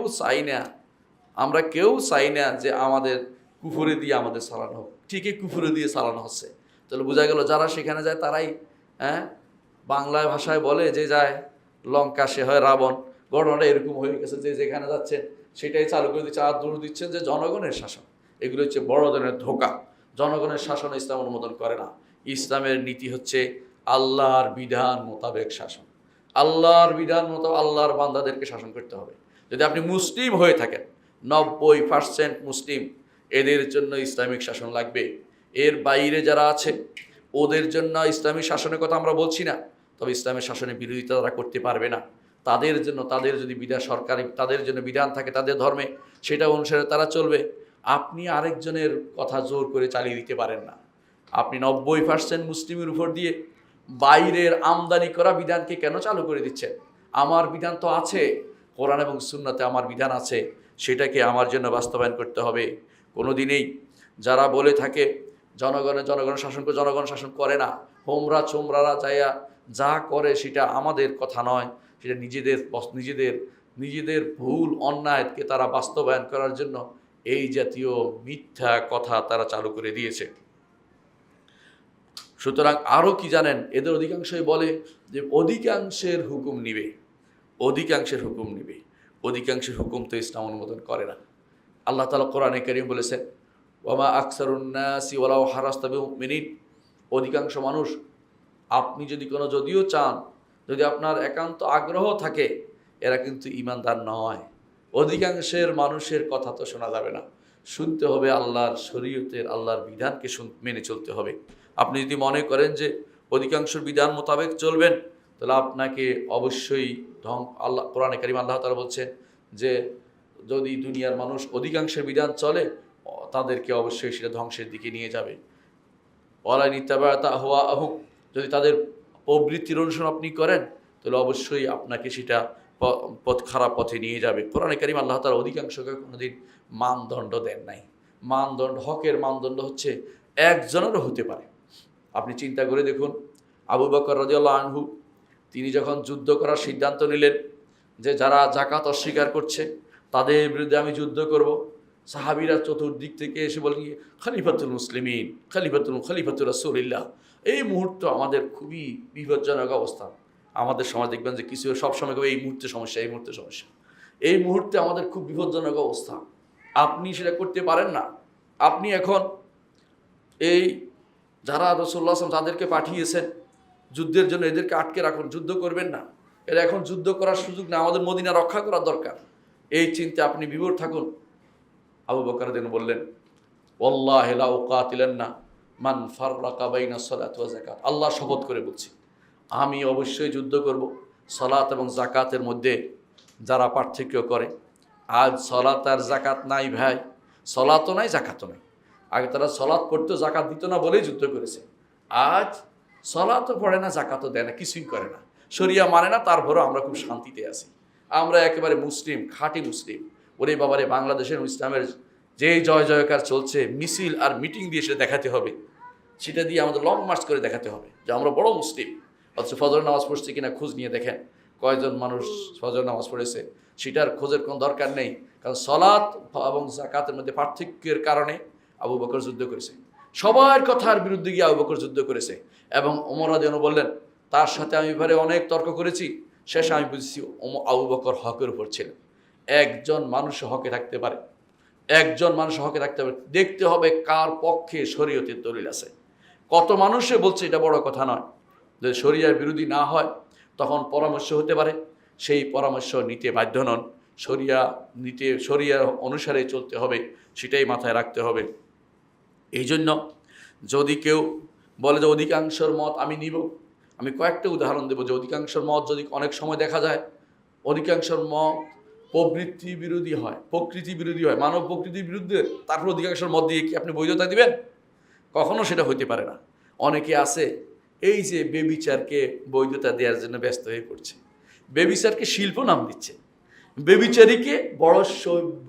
A: চাই না যে আমাদের কুফুরে দিয়ে আমাদের চালানো হোক। ঠিকই কুফুরে দিয়ে চালানো হচ্ছে। তাহলে বোঝা গেল যারা সেখানে যায় তারাই বাংলায় ভাষায় বলে যে যায় লঙ্কা সে হয় রাবণ। ঘটনাটা এরকম হয়ে গেছে যে যেখানে যাচ্ছেন সেটাই চালু করে দিচ্ছে, আর দূর দিচ্ছেন যে জনগণের শাসন। এগুলো হচ্ছে বড় ধরনের ধোঁকা। জনগণের শাসন ইসলাম অনুমোদন করে না। ইসলামের নীতি হচ্ছে আল্লাহর বিধান মোতাবেক শাসন। আল্লাহর বিধান মোতাবেক আল্লাহর বান্দাদেরকে শাসন করতে হবে। যদি আপনি মুসলিম হয়ে থাকেন, 90% মুসলিম, এদের জন্য ইসলামিক শাসন লাগবে। এর বাইরে যারা আছে ওদের জন্য ইসলামিক শাসনের কথা আমরা বলছি না, তবে ইসলামের শাসনের বিরোধিতা তারা করতে পারবে না। তাদের জন্য, তাদের যদি বিধান সরকারি, তাদের জন্য বিধান থাকে তাদের ধর্মে, সেটা অনুসারে তারা চলবে। আপনি আরেকজনের কথা জোর করে চালিয়ে দিতে পারেন না। আপনি 90% মুসলিমের উপর দিয়ে বাইরের আমদানি করা বিধানকে কেন চালু করে দিচ্ছেন? আমার বিধান তো আছে, কোরআন এবং সুন্নাতে আমার বিধান আছে, সেটাকে আমার জন্য বাস্তবায়ন করতে হবে। কোনো দিনেই যারা বলে থাকে জনগণ শাসন করে না, হোমরা চোমরারা যাইয়া যা করে সেটা আমাদের কথা নয়, সেটা নিজেদের ভুল অন্যায়কে তারা বাস্তবায়ন করার জন্য এই জাতীয় মিথ্যা কথা তারা চালু করে দিয়েছে। সুতরাং আরও কি জানেন, এদের অধিকাংশই বলে যে অধিকাংশের হুকুম নিবে, অধিকাংশের হুকুম তো ইসলাম অনুমোদন করে না। আল্লাহ তাআলা কোরআনে কারীম বলেছেন, ওয়ামা আকসারুন নাসি ওয়ালাউ হারাসতা বিমুমিনিন, অধিকাংশ মানুষ, আপনি যদিও চান, যদি আপনার একান্ত আগ্রহ থাকে, এরা কিন্তু ঈমানদার নয়। অধিকাংশের মানুষের কথা তো শোনা যাবে না, শুনতে হবে আল্লাহর শরীয়তের, আল্লাহর বিধানকে মেনে চলতে হবে। আপনি যদি মনে করেন যে অধিকাংশের বিধান মোতাবেক চলবেন, তাহলে আপনাকে অবশ্যই আল্লাহ কোরআনে কারীম আল্লাহ তাআলা বলছেন যে যদি দুনিয়ার মানুষ অধিকাংশের বিধান চলে, তাদেরকে অবশ্যই সেটা ধ্বংসের দিকে নিয়ে যাবে। ওয়ালা নিত্তাবাতা হুয়া আহুক, যদি তাদের প্রবৃত্তির অনুসরণ আপনি করেন, তাহলে অবশ্যই আপনাকে সেটা খারাপ পথে নিয়ে যাবে। কোরআনে কারীম আল্লাহ তাআলা অধিকাংশকে কোনোদিন মানদণ্ড দেন নাই। হকের মানদণ্ড হচ্ছে একজনেরও হতে পারে। আপনি চিন্তা করে দেখুন, আবু বকর রাদিয়াল্লাহু আনহু তিনি যখন যুদ্ধ করার সিদ্ধান্ত নিলেন যে যারা যাকাত অস্বীকার করছে তাদের বিরুদ্ধে আমি যুদ্ধ করব, সাহাবীরা চতুর্দিক থেকে এসে বলেন, খলিফাতুল মুসলিমিন, খলিফাতুর রাসূলিল্লাহ। এই মুহূর্ত আমাদের খুবই বিপজ্জনক অবস্থা। আমাদের সমাজ দেখবেন যে কিছু সবসময় এই মুহূর্তে সমস্যা, এই মুহূর্তে আমাদের খুব বিপজ্জনক অবস্থা। আপনি সেটা করতে পারেন না। আপনি এখন এই যারা রাসূলুল্লাহ সাল্লাল্লাহু আলাইহি ওয়াসাল্লাম তাদেরকে পাঠিয়েছেন যুদ্ধের জন্য, এদেরকে আটকে রাখুন, যুদ্ধ করবেন না, এরা এখন যুদ্ধ করার সুযোগ না, আমাদের মদিনা রক্ষা করার দরকার, এই চিন্তা আপনি বিভোর থাকুন। আবু বকর রাদিয়াল্লাহু বললেন, ওয়াল্লাহি লা উকাতিলান্না মান ফাররাকা বাইনা সালাতি ওয়া যাকাত, আল্লাহ শপথ করে বলছি, আমি অবশ্যই যুদ্ধ করব সালাত এবং যাকাতের মধ্যে যারা পার্থক্য করে। আজ সালাত আর যাকাত নাই ভাই, সালাতও নাই যাকাতও নাই। আগে তারা সালাত পড়তো, যাকাত দিত না বলেই যুদ্ধ করেছে। আজ সালাতও পড়ে না, যাকাতও দেয় না, কিছুই করে না, শরিয়া মানে না, তারপরেও আমরা খুব শান্তিতে আছি। আমরা একেবারে মুসলিম, খাঁটি মুসলিম। ওরে বাবারে, বাংলাদেশের ইসলামের যে জয় জয়কার চলছে, মিছিল আর মিটিং দিয়ে সেটা দেখাতে হবে, সেটা দিয়ে আমাদের লং মার্চ করে দেখাতে হবে যে আমরা বড় মুসলিম। অথচ ফজর নামাজ পড়ছে কিনা খোঁজ নিয়ে দেখেন, কয়জন মানুষ ফজর নামাজ পড়েছে, সেটার খোঁজের কোনো দরকার নেই। কারণ সালাত এবং যাকাতের মধ্যে পার্থক্যের কারণে আবু বকর যুদ্ধ করেছে, সবার কথার বিরুদ্ধে গিয়ে আবু বকর যুদ্ধ করেছে। এবং ওমর রাদিয়াল্লাহু বললেন, তার সাথে আমি এবারে অনেক তর্ক করেছি, শেষে আমি বুঝেছি আবু বকর হকের উপর ছিলেন। একজন মানুষ হকে থাকতে পারে, দেখতে হবে কার পক্ষে শরীয়তের দলিল আছে। কত মানুষে বলছে এটা বড় কথা নয়, যদি শরিয়ার বিরোধী না হয় তখন পরামর্শ হতে পারে, সেই পরামর্শ নিতে বাধ্য নন, শরিয়া অনুসারে চলতে হবে, সেটাই মাথায় রাখতে হবে। এই জন্য যদি কেউ বলে যে অধিকাংশের মত আমি নিব, আমি কয়েকটা উদাহরণ দেবো যে অধিকাংশের মত যদি অনেক সময় দেখা যায় অধিকাংশের মত প্রকৃতি বিরোধী হয়, মানব প্রকৃতির বিরুদ্ধে, তারপর অধিকাংশের মত দিয়ে কি আপনি বৈধতা দিবেন? কখনো সেটা হইতে পারে না। অনেকে আছে এই যে বেবিচারকে বৈধতা দেওয়ার জন্য ব্যস্ত হয়ে পড়ছে, বেবিচারকে শিল্প নাম দিচ্ছে, বেবিচারীকে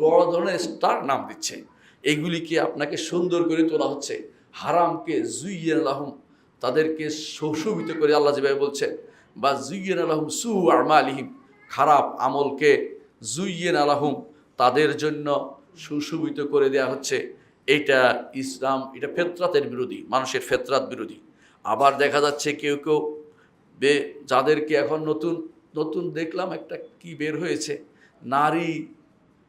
A: বড় ধরনের স্টার নাম দিচ্ছে। এইগুলিকে আপনাকে সুন্দর করে তোলা হচ্ছে, হারামকে জুইয়িনা লাহুম, তাদেরকে সুশোভিত করে আল্লাহ যেভাবে বলছেন, বা জুইয়িনা লাহুম সু আমালিহিম, খারাপ আমলকে জুইয়িনা লাহুম, তাদের জন্য সুশোভিত করে দেয়া হচ্ছে। এটা ইসলাম, এটা ফেতরাতের বিরোধী, মানুষের ফেতরাত বিরোধী। আবার দেখা যাচ্ছে কেউ যাদেরকে এখন নতুন দেখলাম একটা কি বের হয়েছে,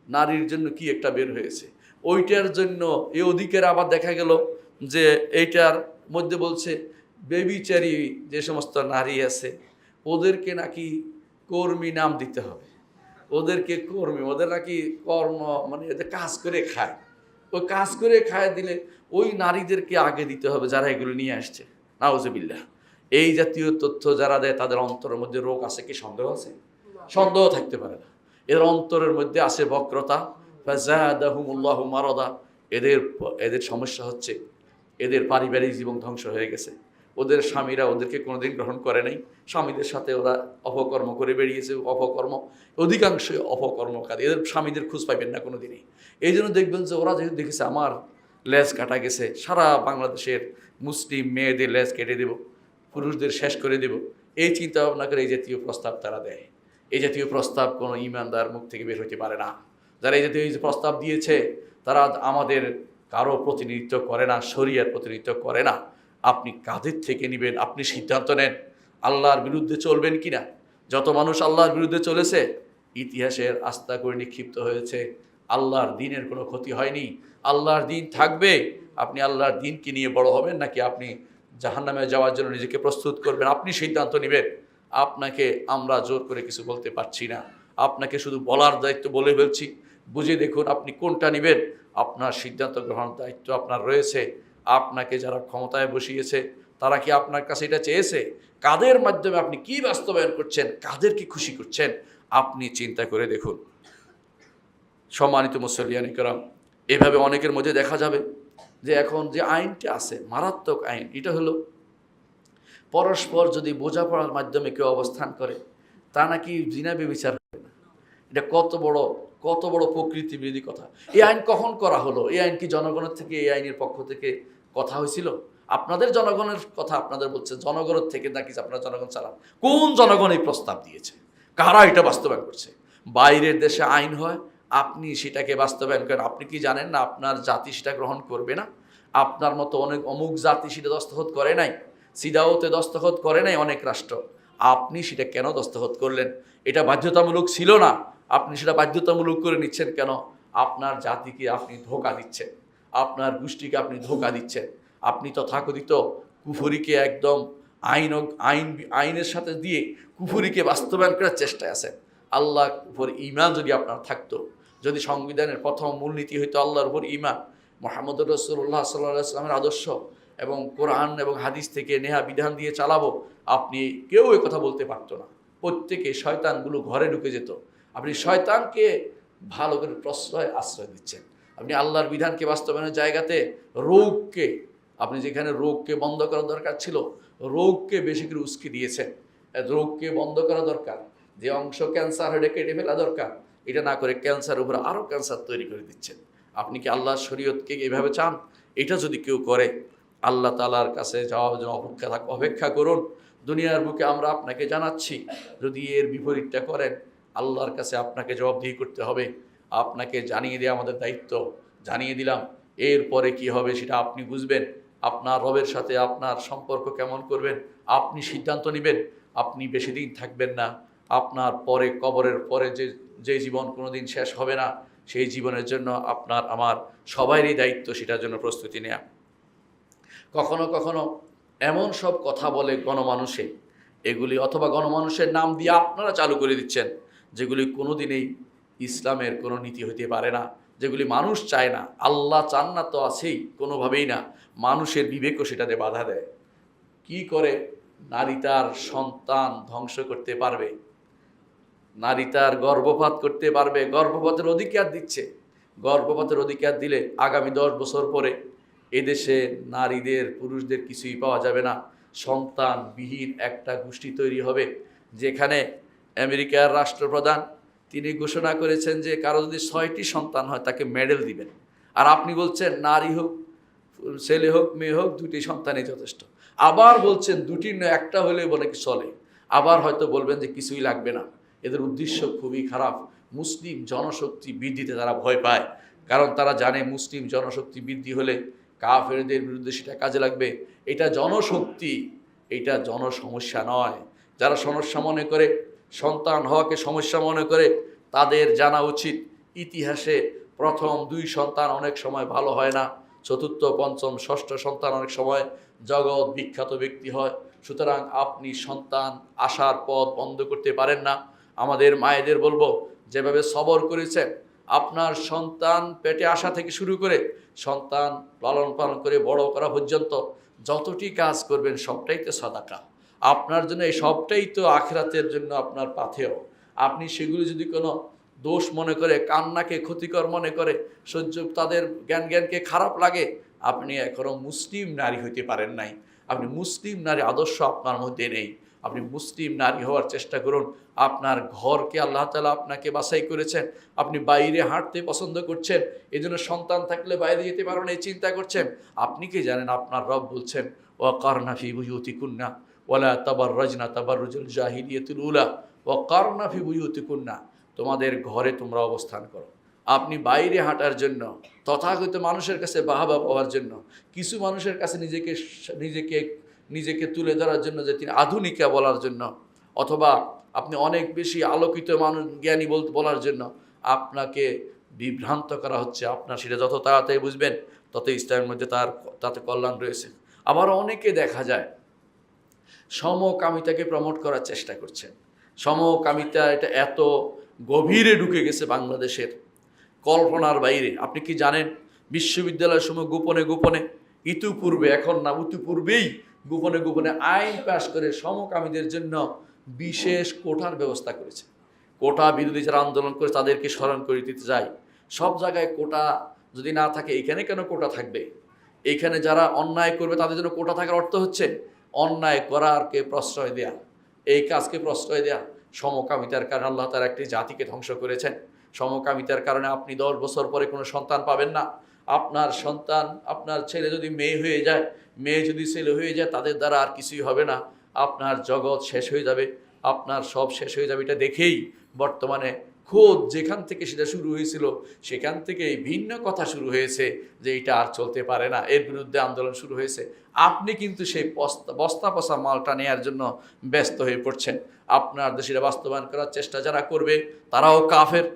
A: নারীর জন্য কি একটা বের হয়েছে, ওইটার জন্য এই অধিকার আবার দেখা গেল যে এইটার মধ্যে বলছে বেবিচারী যে সমস্ত নারী আছে ওদেরকে নাকি কর্মী নাম দিতে হবে, ওদের নাকি কর্ম, মানে এদের কাজ করে খায়, ওই কাজ করে খায় দিলে ওই নারীদেরকে আগে দিতে হবে যারা এগুলো নিয়ে আসছে। নাউজুবিল্লাহ। এই জাতীয় তথ্য যারা দেয় তাদের অন্তরের মধ্যে রোগ আছে কি সন্দেহ আছে? সন্দেহ থাকতে পারে না। এর অন্তরের মধ্যে আছে বক্রতা, ফাযাদাহুমুল্লাহু মারাদা। এদের সমস্যা হচ্ছে এদের পারিবারিক জীবন ধ্বংস হয়ে গেছে, ওদের স্বামীরা ওদেরকে কোনোদিন গ্রহণ করে নাই, স্বামীদের সাথে ওরা অপকর্ম করে বেরিয়েছে, অপকর্ম, অধিকাংশই অপকর্মকারী, এদের স্বামীদের খোঁজ পাইবেন না কোনো দিনই। এই জন্য দেখবেন যে ওরা যেহেতু দেখেছে আমার লেজ কাটা গেছে, সারা বাংলাদেশের মুসলিম মেয়েদের লেজ কেটে দেব, পুরুষদের শেষ করে দেব, এই চিন্তা ভাবনা করে এই জাতীয় প্রস্তাব তারা দেয়। এই জাতীয় প্রস্তাব কোনো ইমানদার মুখ থেকে বের হতে পারে না। যারা এই জাতীয় প্রস্তাব দিয়েছে তারা আমাদের কারো প্রতিনিধিত্ব করে না, শরিয়ার প্রতিনিধিত্ব করে না। আপনি কাদের থেকে নেবেন, আপনি সিদ্ধান্ত নেন আল্লাহর বিরুদ্ধে চলবেন কিনা। যত মানুষ আল্লাহর বিরুদ্ধে চলেছে ইতিহাসের আস্থা করে নিক্ষিপ্ত হয়েছে, আল্লাহর দিনের কোনো ক্ষতি হয়নি। আল্লাহর দিন থাকবে। আপনি আল্লাহর দিনকে নিয়ে বড় হবেন নাকি আপনি জাহান্নামে যাওয়ার জন্য নিজেকে প্রস্তুত করবেন, আপনি সিদ্ধান্ত নেবেন। আপনাকে আমরা জোর করে কিছু বলতে পারছি না, আপনাকে শুধু বলার দায়িত্ব বলে ফেলছি। বুঝে দেখুন আপনি কোনটা নেবেন। আপনার সিদ্ধান্ত গ্রহণের দায়িত্ব আপনার রয়েছে। আপনাকে যারা ক্ষমতায় বসিয়েছে তারা কি আপনার কাছে এটা চেয়েছে? কাদের মাধ্যমে আপনি কি বাস্তবায়ন করছেন, কাদেরকে খুশি করছেন, আপনি চিন্তা করে দেখুন। সম্মানিত মুসল্লিয়ান ইকরাম, এভাবে অনেকের মধ্যে দেখা যাবে যে এখন যে আইনটা আছে মারাত্মক আইন, এটা হলো পরস্পর যদি বোঝাপড়ার মাধ্যমে কেউ অবস্থান করে তা নাকি জিনা ব্যভিচার হবে না। এটা কত বড় প্রকৃতি বিরোধী কথা। এই আইন কখন করা হলো? এই আইন কি জনগণের থেকে, এই আইনের পক্ষ থেকে কথা হয়েছিল? আপনাদের জনগণের কথা আপনাদের বলছে, জনগণের থেকে নাকি আপনারা জনগণ চালান? কোন জনগণ এই প্রস্তাব দিয়েছে? কারা এটা বাস্তবায়ন করছে? বাইরের দেশে আইন হয়, আপনি সেটাকে বাস্তবায়ন করেন। আপনি কি জানেন না আপনার জাতি সেটা গ্রহণ করবে না? আপনার মতো অনেক অমুক জাতি সেটা দস্তখত করে নাই, সিদাওতে দস্তখত করে নাই অনেক রাষ্ট্র। আপনি সেটা কেন দস্তখত করলেন? এটা বাধ্যতামূলক ছিল না, আপনি সেটা বাধ্যতামূলক করে নিচ্ছেন কেন? আপনার জাতিকে আপনি ধোঁকা দিচ্ছেন, আপনার গোষ্ঠীকে আপনি ধোঁকা দিচ্ছেন। আপনি তথাকথিত কুফরিকে একদম আইনের সাথে দিয়ে কুফরিকে বাস্তবায়ন করার চেষ্টায় আছেন। আল্লাহর উপর ঈমান যদি আপনার থাকতো, যদি সংবিধানের প্রথম মূলনীতি হইতো আল্লাহর উপর ঈমান, মুহাম্মদ রাসূলুল্লাহ সাল্লাল্লাহু আলাইহি ওয়াসাল্লামের আদর্শ এবং কোরআন এবং হাদিস থেকে নেহা বিধান দিয়ে চালাবো, আপনি কেউ এ কথা বলতে পারতো না। প্রত্যেকে শয়তানগুলো ঘরে ঢুকে যেত। আপনি শয়তানকে ভালো করে আশ্রয় দিচ্ছেন। আপনি আল্লাহর বিধানকে বাস্তবায়নের জায়গাতে রোগকে, আপনি যেখানে রোগকে বন্ধ করা দরকার ছিল, রোগকে বেশি করে উস্কে দিয়েছেন। রোগকে বন্ধ করা দরকার, যে অংশ ক্যান্সার হয়ে কেটে ফেলা দরকার, এটা না করে ক্যান্সার উপরে আরও ক্যান্সার তৈরি করে দিচ্ছেন। আপনি কি আল্লাহর শরীয়তকে এভাবে চান? এটা যদি কেউ করে, আল্লাহ তাআলার কাছে যাওয়ার জন্য অপেক্ষা করুন। দুনিয়ার বুকে আমরা আপনাকে জানাচ্ছি, যদি এর বিপরীতটা করেন আল্লাহর কাছে আপনাকে জবাবদিহি করতে হবে। আপনাকে জানিয়ে দেওয়া আমাদের দায়িত্ব, জানিয়ে দিলাম। এরপরে কি হবে সেটা আপনি বুঝবেন। আপনার রবের সাথে আপনার সম্পর্ক কেমন করবেন আপনি সিদ্ধান্ত নেবেন। আপনি বেশি দিন থাকবেন না। আপনার পরে, কবরের পরে যে জীবন কোনো দিন শেষ হবে না, সেই জীবনের জন্য আপনার আমার সবারই দায়িত্ব সেটার জন্য প্রস্তুতি নেওয়া। কখনো কখনো এমন সব কথা বলে গণমানুষে, এগুলি অথবা গণমানুষের নাম দিয়ে আপনারা চালু করে দিচ্ছেন, যেগুলি কোনো দিনেই ইসলামের কোনো নীতি হতে পারে না, যেগুলি মানুষ চায় না। আল্লাহ চান না তো আছেই, কোনোভাবেই না। মানুষের বিবেকও সেটাতে বাধা দেয়। কি করে নারী তার সন্তান ধ্বংস করতে পারবে, নারী তার গর্ভপাত করতে পারবে, গর্ভপাতের অধিকার দিচ্ছে। গর্ভপাতের অধিকার দিলে আগামী 10 বছর পরে এদেশে নারীদের, পুরুষদের কিছুই পাওয়া যাবে না। সন্তানবিহীন একটা গোষ্ঠী তৈরি হবে, যেখানে আমেরিকার রাষ্ট্রপ্রধান তিনি ঘোষণা করেছেন যে কারো যদি 6টি সন্তান হয় তাকে মেডেল দিবেন। আর আপনি বলছেন নারী হোক, ছেলে হোক, মেয়ে হোক, 2টি সন্তানই যথেষ্ট। আবার বলছেন 2টি নয়, একটা হলে বলে কি চলে। আবার হয়তো বলবেন যে কিছুই লাগবে না। এদের উদ্দেশ্য খুবই খারাপ। মুসলিম জনশক্তি বৃদ্ধিতে তারা ভয় পায়, কারণ তারা জানে মুসলিম জনশক্তি বৃদ্ধি হলে কাফেরদের বিরুদ্ধে সেটা কাজে লাগবে। এটা জনশক্তি, এটা জনসমস্যা নয়। যারা সমস্যা মনে করে, সন্তান হওয়াকে সমস্যা মনে করে, তাদের জানা উচিত ইতিহাসে প্রথম 2 সন্তান অনেক সময় ভালো হয় না, 4র্থ, 5ম, 6ষ্ঠ সন্তান অনেক সময় জগৎ বিখ্যাত ব্যক্তি হয়। সুতরাং আপনি সন্তান আসার পথ বন্ধ করতে পারেন না। আমাদের মায়েদের বলবো, যেভাবে সবর করেছেন, আপনার সন্তান পেটে আসা থেকে শুরু করে সন্তান লালন পালন করে বড় করা পর্যন্ত যতটি কাজ করবেন সবটাই তো সাদাকা আপনার জন্য। এই সবটাই তো আখিরাতের জন্য আপনার পাথেয়। আপনি সেগুলি যদি কোনো দোষ মনে করে, কান্নাকে ক্ষতিকর মনে করে, তাদের জ্ঞানকে খারাপ লাগে, আপনি এখনও মুসলিম নারী হইতে পারেন নাই। আপনি মুসলিম নারী আদর্শ আপনার মধ্যে নেই, আপনি মুসলিম নারী হওয়ার চেষ্টা করুন। আপনার ঘরকে আল্লাহ তাআলা আপনাকে বাছাই করেছেন, আপনি বাইরে হাঁটতে পছন্দ করছেন, এই জন্য সন্তান থাকলে বাইরে যেতে পারবেন এই চিন্তা করছেন। আপনি কি জানেন আপনার রব বলছেন ওয়াকারনা ফি বুয়ুতিকুন্না ওয়ালা তাবাররাজনা তাবাররুজাল জাহিলিয়াতুল উলা ওয়াকারনা ফি বুয়ুতিকুন্না, তোমাদের ঘরে তোমরা অবস্থান করো। আপনি বাইরে হাঁটার জন্য, তথাকথিত মানুষের কাছে বাহাবা পাওয়ার জন্য, কিছু মানুষের কাছে নিজেকে নিজেকে নিজেকে তুলে ধরার জন্য যে তিনি আধুনিকা বলার জন্য, অথবা আপনি অনেক বেশি আলোকিত মানুষ জ্ঞানী বলার জন্য আপনাকে বিভ্রান্ত করা হচ্ছে। আপনার সেটা যত তাড়াতাড়ি বুঝবেন তত ইসলামের মধ্যে তাতে কল্যাণ রয়েছে। আবার অনেকে দেখা যায় সমকামিতাকে প্রমোট করার চেষ্টা করছেন। সমকামিতা এটা এত গভীরে ঢুকে গেছে বাংলাদেশের, কল্পনার বাইরে। আপনি কি জানেন বিশ্ববিদ্যালয়ের সময় গোপনে গোপনে, ইতিপূর্বে এখন না ইতিপূর্বেই গোপনে গোপনে আইন পাশ করে সমকামীদের জন্য বিশেষ কোটার ব্যবস্থা করেছে। কোটা বিরোধী যারা আন্দোলন করে তাদেরকে স্মরণ করে দিতে চাই, সব জায়গায় কোটা যদি না থাকে এখানে কেন কোটা থাকবে? এইখানে যারা অন্যায় করবে তাদের জন্য কোটা থাকার অর্থ হচ্ছে অন্যায় করারকে প্রশ্রয় দেয়া, এই কাজকে প্রশ্রয় দেয়া। সমকামিতার কারণে আল্লাহ তাআলা একটি জাতিকে ধ্বংস করেছেন। সমকামিতার কারণে আপনি 10 বছর পরে কোনো সন্তান পাবেন না। আপনার সন্তান, আপনার ছেলে যদি মেয়ে হয়ে যায়, মেয়ে যদি ছেলে হয়ে যায়, তাদের দ্বারা আর কিছুই হবে না। আপনার জগৎ শেষ হয়ে যাবে, আপনার সব শেষ হয়ে যাবে। এটা দেখেই বর্তমানে খোদ যেখান থেকে সেটা শুরু হয়েছিল সেখান থেকেই ভিন্ন কথা শুরু হয়েছে যে এটা আর চলতে পারে না, এর বিরুদ্ধে আন্দোলন শুরু হয়েছে। আপনি কিন্তু সেই বস্তা পচা মালটা নেওয়ার জন্য ব্যস্ত হয়ে পড়ছেন। আপনার দেশে এটা বাস্তবায়ন করার চেষ্টা যারা করবে তারাও কাফের।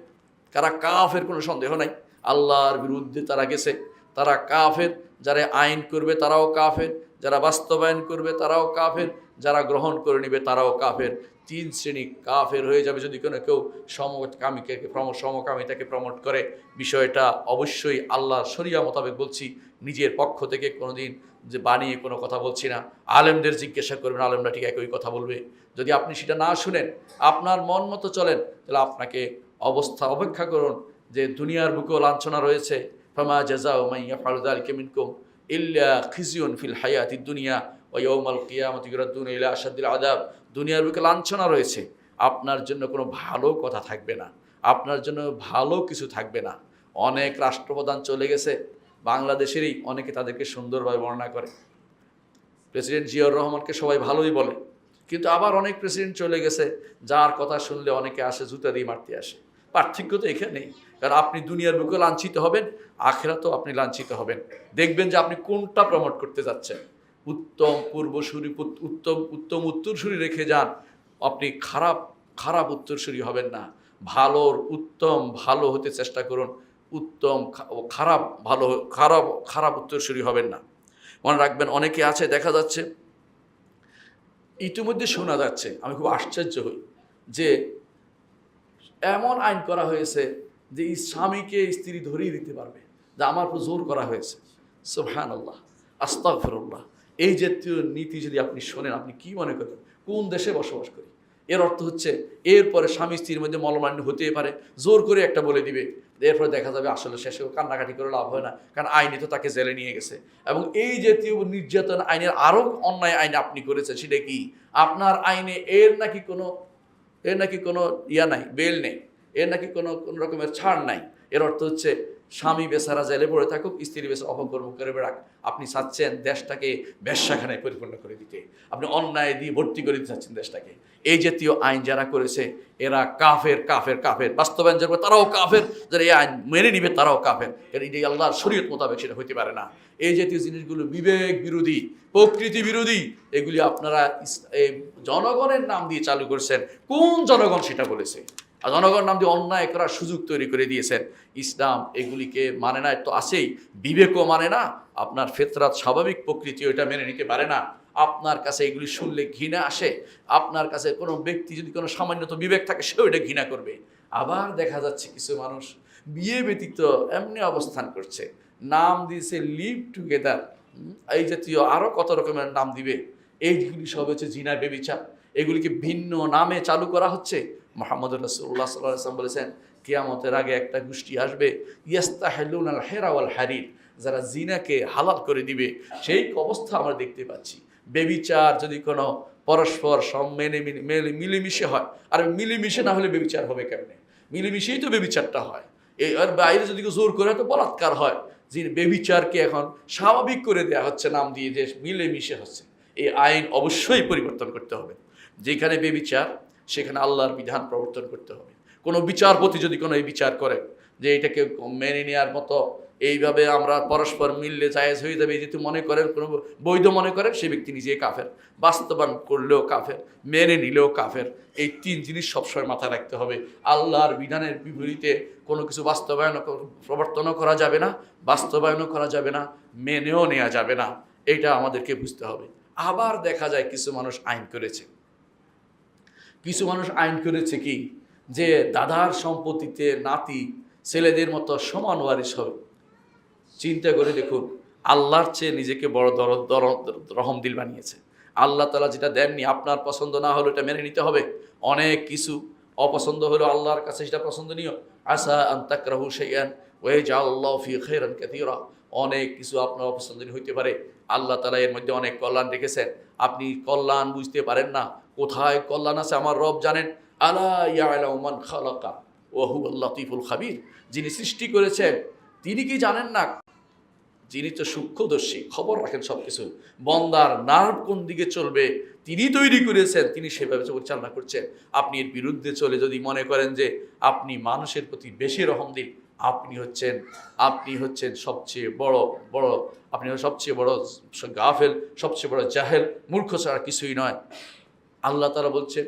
A: কারা কাফের কোনো সন্দেহ নাই, আল্লাহর বিরুদ্ধে তারা গেছে, তারা কাফের। যারা আইন করবে তারাও কাফের, যারা বাস্তবায়ন করবে তারাও কাফের, যারা গ্রহণ করে নেবে তারাও কাফের। 3 শ্রেণী কাফের হয়ে যাবে যদি কোনো কেউ সমকামিতাকে প্রমোট করে। বিষয়টা অবশ্যই আল্লাহর শরিয়া মোতাবেক বলছি, নিজের পক্ষ থেকে কোনোদিন যে বানিয়ে কোনো কথা বলছি না। আলেমদের জিজ্ঞাসা করবেন, আলেমরা ঠিক একই কথা বলবে। যদি আপনি সেটা না শুনেন, আপনার মন মতো চলেন, তাহলে আপনাকে অপেক্ষা করুন যে দুনিয়ার বুকেও লাঞ্ছনা রয়েছে। ফামা জাযাউ মান ইয়াফআলু যালিকা মিনকুম ইল্লা খিজিয়ুন ফিল হায়াতিদ দুনিয়া ওয়া ইয়াউমাল কিয়ামাতি ইউরাদ্দুনা ইলা আশাদ্দিল আযাব। দুনিয়ার বুকে লাঞ্ছনা রয়েছে, আপনার জন্য কোনো ভালো কথা থাকবে না, আপনার জন্য ভালো কিছু থাকবে না। অনেক রাষ্ট্রপ্রধান চলে গেছে বাংলাদেশেরই, অনেকে তাদেরকে সুন্দরভাবে বর্ণনা করে। প্রেসিডেন্ট জিয়াউর রহমানকে সবাই ভালোই বলে, কিন্তু আবার অনেক প্রেসিডেন্ট চলে গেছে যার কথা শুনলে অনেকে আসে জুতা দিয়ে মারতে আসে। পার্থক্য তো এখানেই, কারণ আপনি দুনিয়ার বুকে লাঞ্ছিত হবেন, আখিরাতেও আপনি লাঞ্ছিত হবেন। দেখবেন যে আপনি কোনটা প্রমোট করতে যাচ্ছেন। উত্তম পূর্বসূরি, উত্তম উত্তরসূরি রেখে যান, আপনি খারাপ উত্তরসূরি হবেন না। উত্তম ভালো হতে চেষ্টা করুন, উত্তম খারাপ উত্তরসূরি হবেন না। মনে রাখবেন, অনেকে আছে দেখা যাচ্ছে, ইতিমধ্যে শোনা যাচ্ছে, আমি খুব আশ্চর্য হই যে এমন আইন করা হয়েছে যে স্বামীকে স্ত্রী ধরিয়ে দিতে পারবে, যা আমার উপর জোর করা হয়েছে। সুবহানাল্লাহ, আস্তাগফিরুল্লাহ। এই জাতীয় নীতি যদি আপনি শোনেন, আপনি কি মনে করেন কোন দেশে বসবাস করি? এর অর্থ হচ্ছে এরপরে স্বামী স্ত্রীর মধ্যে মলমালিন্য হতে পারে, জোর করে একটা বলে দিবে, এরপরে দেখা যাবে আসলে শেষে কান্নাকাটি করে লাভ হয় না, কারণ আইনে তো তাকে জেলে নিয়ে গেছে। এবং এই জাতীয় নির্যাতন আইনের আরও অন্যায় আইন আপনি করেছেন, সেটা কি? আপনার আইনে এর নাকি কোনো ইয়া নাই, বেল নেই, এর নাকি কোনো রকমের ছাড় নাই। এর অর্থ হচ্ছে স্বামী বেচারা জেলে পড়ে থাকুক, স্ত্রী বেচারা অপকর্ম করে বেড়াক। আপনি চাচ্ছেন দেশটাকে বেশ্যাখানায় পরিপূর্ণ করে দিতে, আপনি অন্যায় দিয়ে ভর্তি করে দিতে চাচ্ছেন দেশটাকে। এই জাতীয় আইন যারা করেছে এরা কাফের। বাস্তবায়ন যারা তারাও কাফের, যারা এই আইন মেনে নিবে তারাও কাফের। এটাই আল্লাহর শরীয়ত মোতাবেক সেটা হইতে পারে না। এই জাতীয় জিনিসগুলো বিবেক বিরোধী, প্রকৃতি বিরোধী। এগুলি আপনারা জনগণের নাম দিয়ে চালু করছেন। কোন জনগণ সেটা বলেছে? আর জনগণ নাম দিয়ে অন্যায় করার সুযোগ তৈরি করে দিয়েছেন। ইসলাম এগুলিকে মানে না, তো আসেই, বিবেকও মানে না, আপনার ফিতরাত স্বাভাবিক প্রকৃতি ওইটা মেনে নিতে পারে না। আপনার কাছে এগুলি শুনলে ঘৃণা আসে। আপনার কাছে কোনো ব্যক্তি যদি কোনো সামান্যত বিবেক থাকে, সেও এটা ঘৃণা করবে। আবার দেখা যাচ্ছে কিছু মানুষ বিয়ে ব্যতীত এমনি অবস্থান করছে, নাম দিয়েছে লিভ টুগেদার, এই জাতীয় আরও কত রকমের নাম দিবে। এইগুলি সব হচ্ছে জিনা, ব্যভিচার। এগুলিকে ভিন্ন নামে চালু করা হচ্ছে। মুহাম্মদ রাসূলুল্লাহ সাল্লাল্লাহু আলাইহি ওয়াসাল্লাম বলেছেন, কিয়ামতের আগে একটা গোষ্ঠী আসবে, ইয়াস্তাহিলুনাল হিরা ওয়াল হারির, যারা জিনাকে হালাল করে দিবে। সেই অবস্থা আমরা দেখতে পাচ্ছি। বেবিচার যদি কোনো পরস্পর মিলেমিশে হয়, আর মিলেমিশে না হলে বেবিচার হবে কেমনে? মিলেমিশেই তো বেবিচারটা হয়। আর বাইরে যদি কেউ জোর করে তো বলাৎকার হয়। যে বেবিচারকে এখন স্বাভাবিক করে দেওয়া হচ্ছে নাম দিয়ে, যে মিলেমিশে হচ্ছে। এই আইন অবশ্যই পরিবর্তন করতে হবে। যেখানে বেবিচার সেখানে আল্লাহর বিধান প্রবর্তন করতে হবে। কোনো বিচারপতি যদি কোনো এই বিচার করে যে এটাকে মেনে নেওয়ার মতো, এইভাবে আমরা পরস্পর মিললে জায়েজ হয়ে যাবে, যেহেতু মনে করেন কোনো বৈধ মনে করেন, সে ব্যক্তি নিজে কাফের। বাস্তবায়ন করলেও কাফের, মেনে নিলেও কাফের। এই তিন জিনিস সবসময় মাথায় রাখতে হবে। আল্লাহর বিধানের বিপরীতে কোনো কিছু বাস্তবায়ন প্রবর্তনও করা যাবে না, বাস্তবায়নও করা যাবে না, মেনেও নেওয়া যাবে না। এটা আমাদেরকে বুঝতে হবে। আবার দেখা যায় কিছু মানুষ আইন করেছে, কিছু মানুষ আইন করেছে কি, যে দাদার সম্পত্তিতে নাতি ছেলেদের মতো সমান ওয়ারিশ হবে। চিন্তা করে দেখুন, আল্লাহর চেয়ে নিজেকে বড় রহমদিল বানিয়েছে। আল্লাহ তাআলা যেটা দেননি, আপনার পছন্দ না হলে এটা মেনে নিতে হবে। অনেক কিছু অপছন্দ হলো আল্লাহর কাছে সেটা পছন্দনীয়। আসা আন তাকরাহু শাইআন ওয়া ইয়াজআলুল্লাহু ফি খাইরান কাসীরা। অনেক কিছু আপনার অপছন্দনীয় হইতে পারে, আল্লাহ তাআলা এর মধ্যে অনেক কল্যাণ রেখেছেন। আপনি কল্যাণ বুঝতে পারেন না, কোথায় কল্যাণ আছে আমার রব জানেন। আলা ইয়ালামু মান খালাকা ওয়া হুয়াল লাতীফুল খাবীর। যিনি সৃষ্টি করেছেন তিনি কি জানেন না? যিনি তো সূক্ষ্মদর্শী, খবর রাখেন সব কিছু। বন্দার নার্ভ কোন দিকে চলবে তিনি তৈরি করেছেন, তিনি সেভাবে পরিচালনা করছেন। আপনি এর বিরুদ্ধে চলে যদি মনে করেন যে আপনি মানুষের প্রতি বেশি রহমদিল, আপনি হচ্ছেন সবচেয়ে বড় আপনি সবচেয়ে বড় গাফেল, সবচেয়ে বড় জাহেল, মূর্খ ছাড়া কিছুই নয়। আল্লাহ তাআলা বলছেন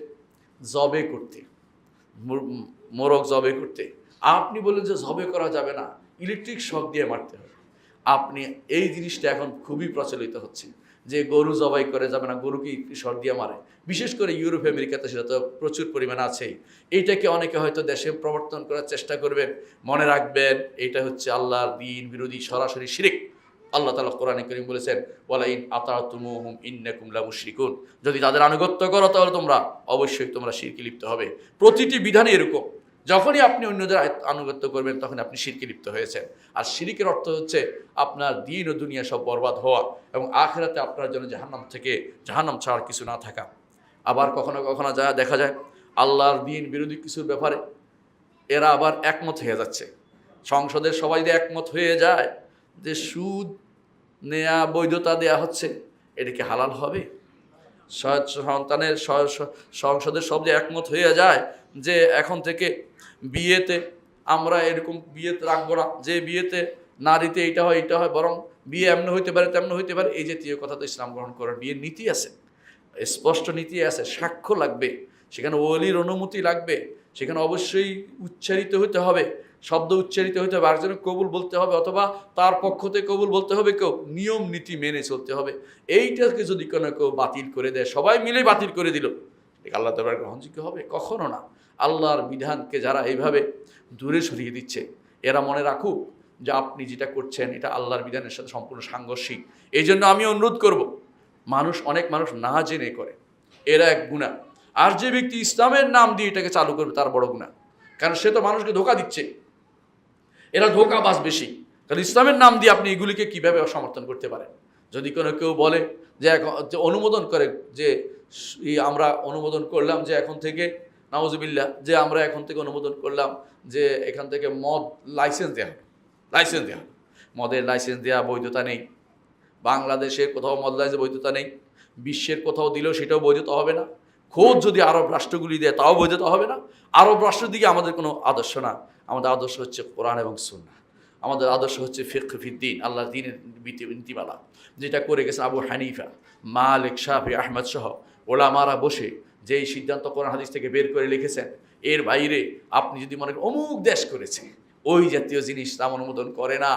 A: জবে করতে, মোরগ জবে করতে। আপনি বললেন যে জবে করা যাবে না, ইলেকট্রিক শক দিয়ে মারতে হবে। আপনি এই জিনিসটা এখন খুবই প্রচলিত হচ্ছে যে গরু জবাই করে যাবে না, গরুকে শক দিয়ে মারে। বিশেষ করে ইউরোপ আমেরিকাতে সেটা তো প্রচুর পরিমাণে আছেই। এইটাকে অনেকে হয়তো দেশে প্রবর্তন করার চেষ্টা করবেন। মনে রাখবেন, এটা হচ্ছে আল্লাহর দ্বীন বিরোধী সরাসরি শিরক। আল্লাহ তাআলা কোরআনে কারীম বলেছেন, ওয়ালা ইন আতাতুমুহুম ইন্নাকুম লামুশরিকুন। যদি তাদের আনুগত্য করো তাহলে অবশ্যই তোমরা শিরকে লিপ্ত হবে। প্রতিটি বিধানে এরকম, যখনই আপনি অন্যদের আনুগত্য করবেন তখন আপনি শিরকে লিপ্ত হয়েছেন। আর শিরকের অর্থ হচ্ছে আপনার দ্বীন ও দুনিয়া সব বরবাদ হওয়া, এবং আখিরাতে আপনার জন্য জাহান্নাম ছাড়ার কিছু না থাকা। আবার কখনো কখনো দেখা যায় আল্লাহর দ্বীন বিরোধী কিছুর ব্যাপারে এরা আবার একমত হয়ে যাচ্ছে। সংসদের সবাই যদি একমত হয়ে যায় যে সুদ নেয়া বৈধতা দেয়া হচ্ছে, এটা কি হালাল হবে? সংসদের সব যে একমত হয়ে যায় যে এখন থেকে বিয়েতে আমরা এরকম বিয়ে রাখবো না, যে বিয়েতে নারীতে এটা হয়, বরং বিয়ে এমন হইতে পারে তেমন হইতে পারে, এই জাতীয় কথা তো ইসলাম গ্রহণ করার বিয়ের নীতি আছে, স্পষ্ট নীতি আছে। সাক্ষ্য লাগবে, সেখানে ওলির অনুমতি লাগবে, সেখানে অবশ্যই উচ্চারিত হতে হবে, শব্দ উচ্চারিত হতে হবে, আরেকজনের কবুল বলতে হবে, অথবা তার পক্ষ থেকে কবুল বলতে হবে, কেউ নিয়ম নীতি মেনে চলতে হবে। এইটাকে যদি কোনো কেউ বাতিল করে দেয়, সবাই মিলে বাতিল করে দিল, আল্লাহ দরবারে গ্রহণযোগ্য হবে? কখনো না। আল্লাহর বিধানকে যারা এইভাবে দূরে সরিয়ে দিচ্ছে, এরা মনে রাখুক যে আপনি যেটা করছেন এটা আল্লাহর বিধানের সাথে সম্পূর্ণ সাংঘর্ষিক। এই জন্য আমি অনুরোধ করব, অনেক মানুষ না জেনে করে, এরা এক গুনাহ। আর যে ব্যক্তি ইসলামের নাম দিয়ে এটাকে চালু করবে তার বড় গুনাহ, কারণ সে তো মানুষকে ধোঁকা দিচ্ছে। এরা ধোঁকাবাজ বেশি, কারণ ইসলামের নাম দিয়ে আপনি এগুলিকে কীভাবে সমর্থন করতে পারেন? যদি কোনো কেউ বলে যে অনুমোদন করে যে আমরা অনুমোদন করলাম যে এখন থেকে, নাউজুবিল্লাহ, যে আমরা এখন থেকে অনুমোদন করলাম যে এখান থেকে মদ লাইসেন্স দেওয়া হবে। মদের লাইসেন্স দেওয়া বৈধতা নেই। বাংলাদেশের কোথাও মদ লাইসেন্স বৈধতা নেই, বিশ্বের কোথাও দিলেও সেটাও বৈধতা হবে না। খোঁজ যদি আরব রাষ্ট্রগুলি দেয় তাও বৈধতা হবে না। আরব রাষ্ট্রের দিকে আমাদের কোনো আদর্শ না। আমাদের আদর্শ হচ্ছে কোরআন এবং সুন্নাহ। আমাদের আদর্শ হচ্ছে ফিকহ ফিদ্দিন, আল্লাহর দ্বীনের নীতিমালা, যেটা করে গেছে আবু হানিফা, মালিক, শাফি, আহমদ সহ ওলামারা বসে যেই সিদ্ধান্ত কোরআন হাদিস থেকে বের করে লিখেছেন। এর বাইরে আপনি যদি মনে করেন অমুক দেশ করেছে, ওই জাতীয় জিনিস ইসলাম অনুমোদন করে না।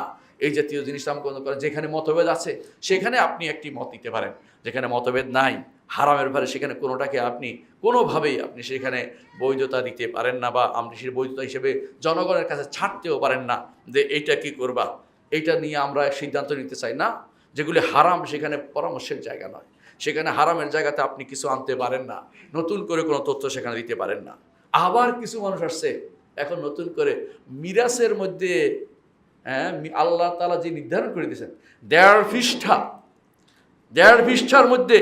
A: এই জাতীয় জিনিস ইসলাম অনুমোদন করে। যেখানে মতভেদ আছে সেখানে আপনি একটি মত দিতে পারেন, যেখানে মতভেদ নাই হারামের ব্যাপারে সেখানে কোনোটাকে আপনি কোনোভাবেই আপনি সেখানে বৈধতা দিতে পারেন না, বা আপনি সেই বৈধতা হিসেবে জনগণের কাছে ছাড়তেও পারেন না যে এইটা কি করবা, এইটা নিয়ে আমরা সিদ্ধান্ত নিতে চাই না। যেগুলি হারাম সেখানে পরামর্শের জায়গা নয়, সেখানে হারামের জায়গাতে আপনি কিছু আনতে পারেন না, নতুন করে কোনো তথ্য সেখানে দিতে পারেন না। আবার কিছু মানুষ আসছে এখন নতুন করে মিরাসের মধ্যে, আল্লাহ তাআলা যে নির্ধারণ করে দিয়েছেন দেয়ার পৃষ্ঠা, দেড় পৃষ্ঠার মধ্যে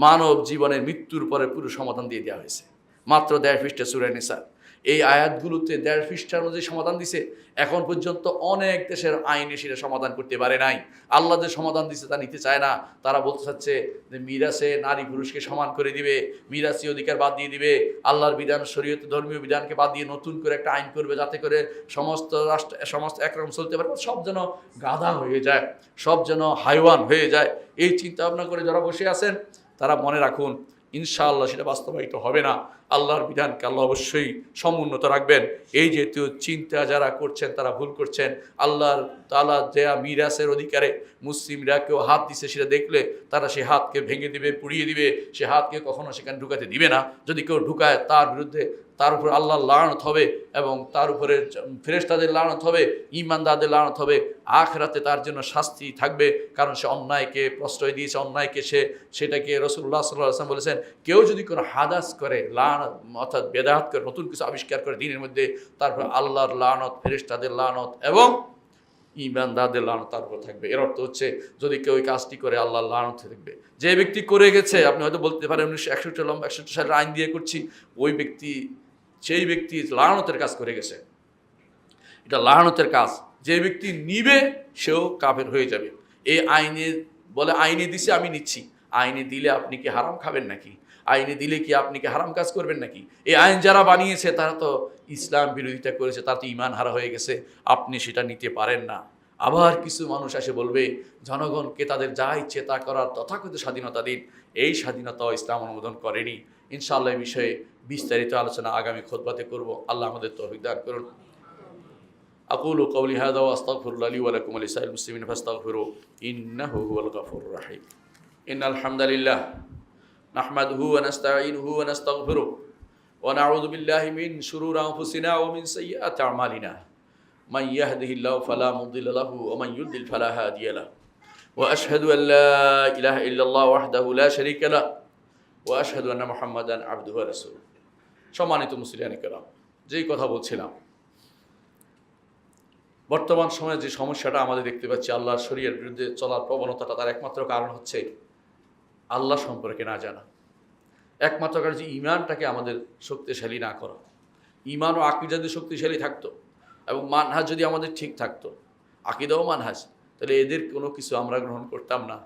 A: মানব জীবনের মৃত্যুর পরে পুরো সমাধান দিয়ে দেওয়া হয়েছে, মাত্র দেড় পৃষ্ঠা সূরা নিসা। এই আয়াতগুলোতে দেড় পৃষ্ঠার মধ্যে সমাধান দিছে। এখন পর্যন্ত অনেক দেশের আইনে সেটা সমাধান করতে পারে নাই। আল্লাহ যে সমাধান দিছে তা নিতে চায় না। তারা বলতে চাচ্ছে যে মিরাসে নারী পুরুষকে সমান করে দিবে, মিরাসি অধিকার বাদ দিয়ে দিবে, আল্লাহর বিধান শরীয়ত ধর্মীয় বিধানকে বাদ দিয়ে নতুন করে একটা আইন করবে, যাতে করে সমস্ত রাষ্ট্র সমস্ত একরকম চলতে পারে, সব যেন গাধা হয়ে যায়, সব যেন হাইওয়ান হয়ে যায়। এই চিন্তা ভাবনা করে যারা বসে আছেন তারা মনে রাখুন, ইনশাআল্লাহ সেটা বাস্তবায়িত হবে না। আল্লাহর বিধানকে আল্লাহ অবশ্যই সমুন্নত রাখবেন। এই যেহেতু চিন্তা যারা করছেন তারা ভুল করছেন। আল্লাহর তাআলা যে মিরাসের অধিকারে মুসলিমরা কেউ হাত দিছে সেটা দেখলে তারা সে হাতকে ভেঙে দিবে, পুড়িয়ে দিবে, সে হাতকে কখনো সেখানে ঢুকাতে দিবে না। যদি কেউ ঢুকায় তার বিরুদ্ধে তার উপর আল্লাহর লানত হবে এবং তার উপরে ফেরেশতাদের লানত হবে, ঈমানদারদের লানত হবে। আখিরাতে তার জন্য শাস্তি থাকবে, কারণ সে অন্যায়কে প্রশ্রয় দিয়েছে, অন্যায়কে সেটাকে রাসূলুল্লাহ সাল্লাল্লাহু আলাইহি ওয়াসাল্লাম বলেছেন, কেউ যদি কোনো হাদাস করে, লানত অর্থাৎ বেদাত করে, নতুন কিছু আবিষ্কার করে দিনের মধ্যে, তারপর আল্লাহর লানত, ফেরেশতাদের লানত এবং ঈমানদারদের লানত তার উপর থাকবে। এর অর্থ হচ্ছে যদি কেউ এই কাজটি করে আল্লাহর লানত থাকবে। যে ব্যক্তি করে গেছে, আপনি হয়তো বলতে পারেন 1961 সালের আইন দিয়ে করছি, ওই ব্যক্তি সেই ব্যক্তি লানতের কাজ করে গেছে, এটা লানতের কাজ। যে ব্যক্তি নিবে সেও কাফের হয়ে যাবে। এই আইনে বলে আইনে দিছে আমি নিচ্ছি, আইনে দিলে আপনি কি হারাম খাবেন নাকি? আইনে দিলে কি আপনি কি হারাম কাজ করবেন নাকি? এই আইন যারা বানিয়েছে তারা তো ইসলাম বিরোধিতা করেছে, তারা তো ঈমান হারা হয়ে গেছে, আপনি সেটা নিতে পারেন না। আবার কিছু মানুষ এসে বলবে জনগণকে তাদের যা ইচ্ছে তা করার তথাকথিত স্বাধীনতা দিন। এই স্বাধীনতাও ইসলাম অনুমোদন করেনি। ইনশাআল্লাহ এই বিষয়ে বিস্তারিত আলোচনা আগামী খুতবাতে করব। আল্লাহ আমাদের তৌফিক দান করুন। আকুলু কওলি হাযা ওয়া আস্তাগফিরুল্লাহ লি ওয়া লাকুম ওয়া লিসাইরিল মুসলিমিন ফাস্তাগফিরু ইন্নাহু হুয়াল গফুরুর রাহিম। ইন্নাল হামদালিল্লাহ নাহমাদুহু ওয়া নাস্তাঈনুহু ওয়া নাস্তাগফিরুহু ওয়া নাউযু বিল্লাহি মিন শুরুরি আনফুসিনা ওয়া মিন সাইয়্যাতি আমালিনা। মান ইয়াহদিহিল্লাহু ফালা মুদিল্লা লাহু ওয়া মান ইউদ্লিল ফালা হাদিয়া লাহু। ওয়া আশহাদু আল লা ইলাহা ইল্লাল্লাহ ওয়াহদাহু লা শারীকা লাহু ওয়া আশহাদু আন্না মুহাম্মাদান আবদুহু ওয়া রাসূলুহু। সম্মানিত মুসলিয়ানে কেরাম, যেই কথা বলছিলাম, বর্তমান সময়ে যে সমস্যাটা আমাদের দেখতে পাচ্ছি, আল্লাহর শরীয়তের বিরুদ্ধে চলার প্রবণতাটা, তার একমাত্র কারণ হচ্ছে আল্লাহ সম্পর্কে না জানা। একমাত্র কারণ যে ঈমানটাকে আমাদের শক্তিশালী না করা। ঈমান ও আকীদা যদি শক্তিশালী থাকতো এবং মানহাজ যদি আমাদের ঠিক থাকতো, আকীদা ও মানহাজ, তাহলে এদের কোনো কিছু আমরা গ্রহণ করতাম না।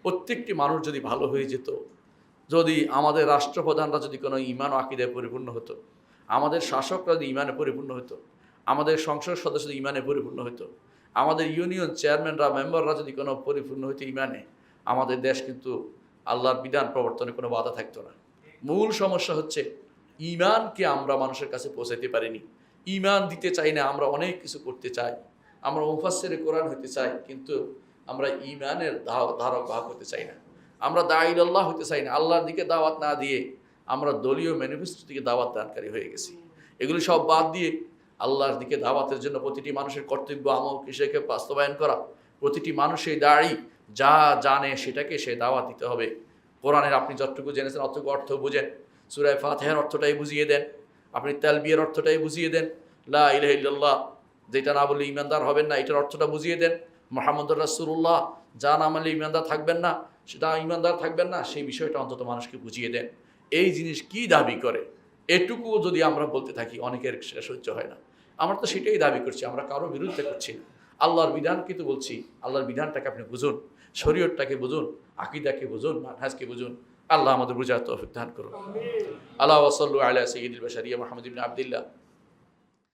A: প্রত্যেকটি মানুষ যদি ভালো হয়ে যেত, যদি আমাদের রাষ্ট্রপ্রধানরা যদি কোনো ঈমান ও আকীদায় পরিপূর্ণ হতো, আমাদের শাসকরা যদি ঈমানে পরিপূর্ণ হতো, আমাদের সংসদ সদস্য ঈমানে পরিপূর্ণ হতো, আমাদের ইউনিয়ন চেয়ারম্যানরা মেম্বাররা যদি কোনো পরিপূর্ণ হতো ঈমানে, আমাদের দেশ কিন্তু আল্লাহর বিধান প্রবর্তনে কোনো বাধা থাকতো না। মূল সমস্যা হচ্ছে ঈমানকে আমরা মানুষের কাছে পৌঁছাতে পারিনি। ঈমান দিতে চাই না, আমরা অনেক কিছু করতে চাই, আমরা মুফাসসিরে কোরআন হতে চাই, কিন্তু আমরা ঈমানের ধারক বাহক হতে চাই না। আমরা দাঈ আল্লাহ হতে চাই না। আল্লাহর দিকে দাওয়াত না দিয়ে আমরা দলীয় ম্যানিফেস্টো দিকে দাওয়াত দানকারী হয়ে গেছি। এগুলি সব বাদ দিয়ে আল্লাহর দিকে দাওয়াতের জন্য প্রতিটি মানুষের কর্তব্য আমল কিসেকে বাস্তবায়ন করা। প্রতিটি মানুষের দাঁড়ি যা জানে সেটাকে সে দাওয়াত দিতে হবে। কোরআনের আপনি যতটুকু জেনেছেন অতটুকু অর্থ বুঝেন, সূরা ফাতিহার অর্থটাই বুঝিয়ে দেন, আপনি তালবিয়ার অর্থটাই বুঝিয়ে দেন, লা ইলাহা ইল্লাল্লাহ যেটা না বললে ঈমানদার হবেন না এটার অর্থটা বুঝিয়ে দেন, মুহাম্মদুর রাসূলুল্লাহ যা না মানলে ঈমানদার থাকবেন না, সেটা ঈমানদার থাকবেন না, সেই বিষয়টা অন্তত মানুষকে বুঝিয়ে দেন। এই জিনিস কি দাবি করে এটুকু যদি আমরা বলতে থাকি, অনেকের সেটা সহ্য হয় না। আমরা তো সেটাই দাবি করছি, আমরা কারো বিরুদ্ধে করছি না। আল্লাহর বিধান কিন্তু বলছি, আল্লাহর বিধানটাকে আপনি বুঝুন, শরীয়তটাকে বুঝুন, আকীদাকে বুঝুন, মানহাজকে বুঝুন। আল্লাহ আমাদের বুঝার তৌফিক দান করুন। আল্লাহ ওয়া সাল্লু আলা সাইয়্যিদিল বাশারিয়া মুহাম্মদ ইবনে আবদুল্লাহ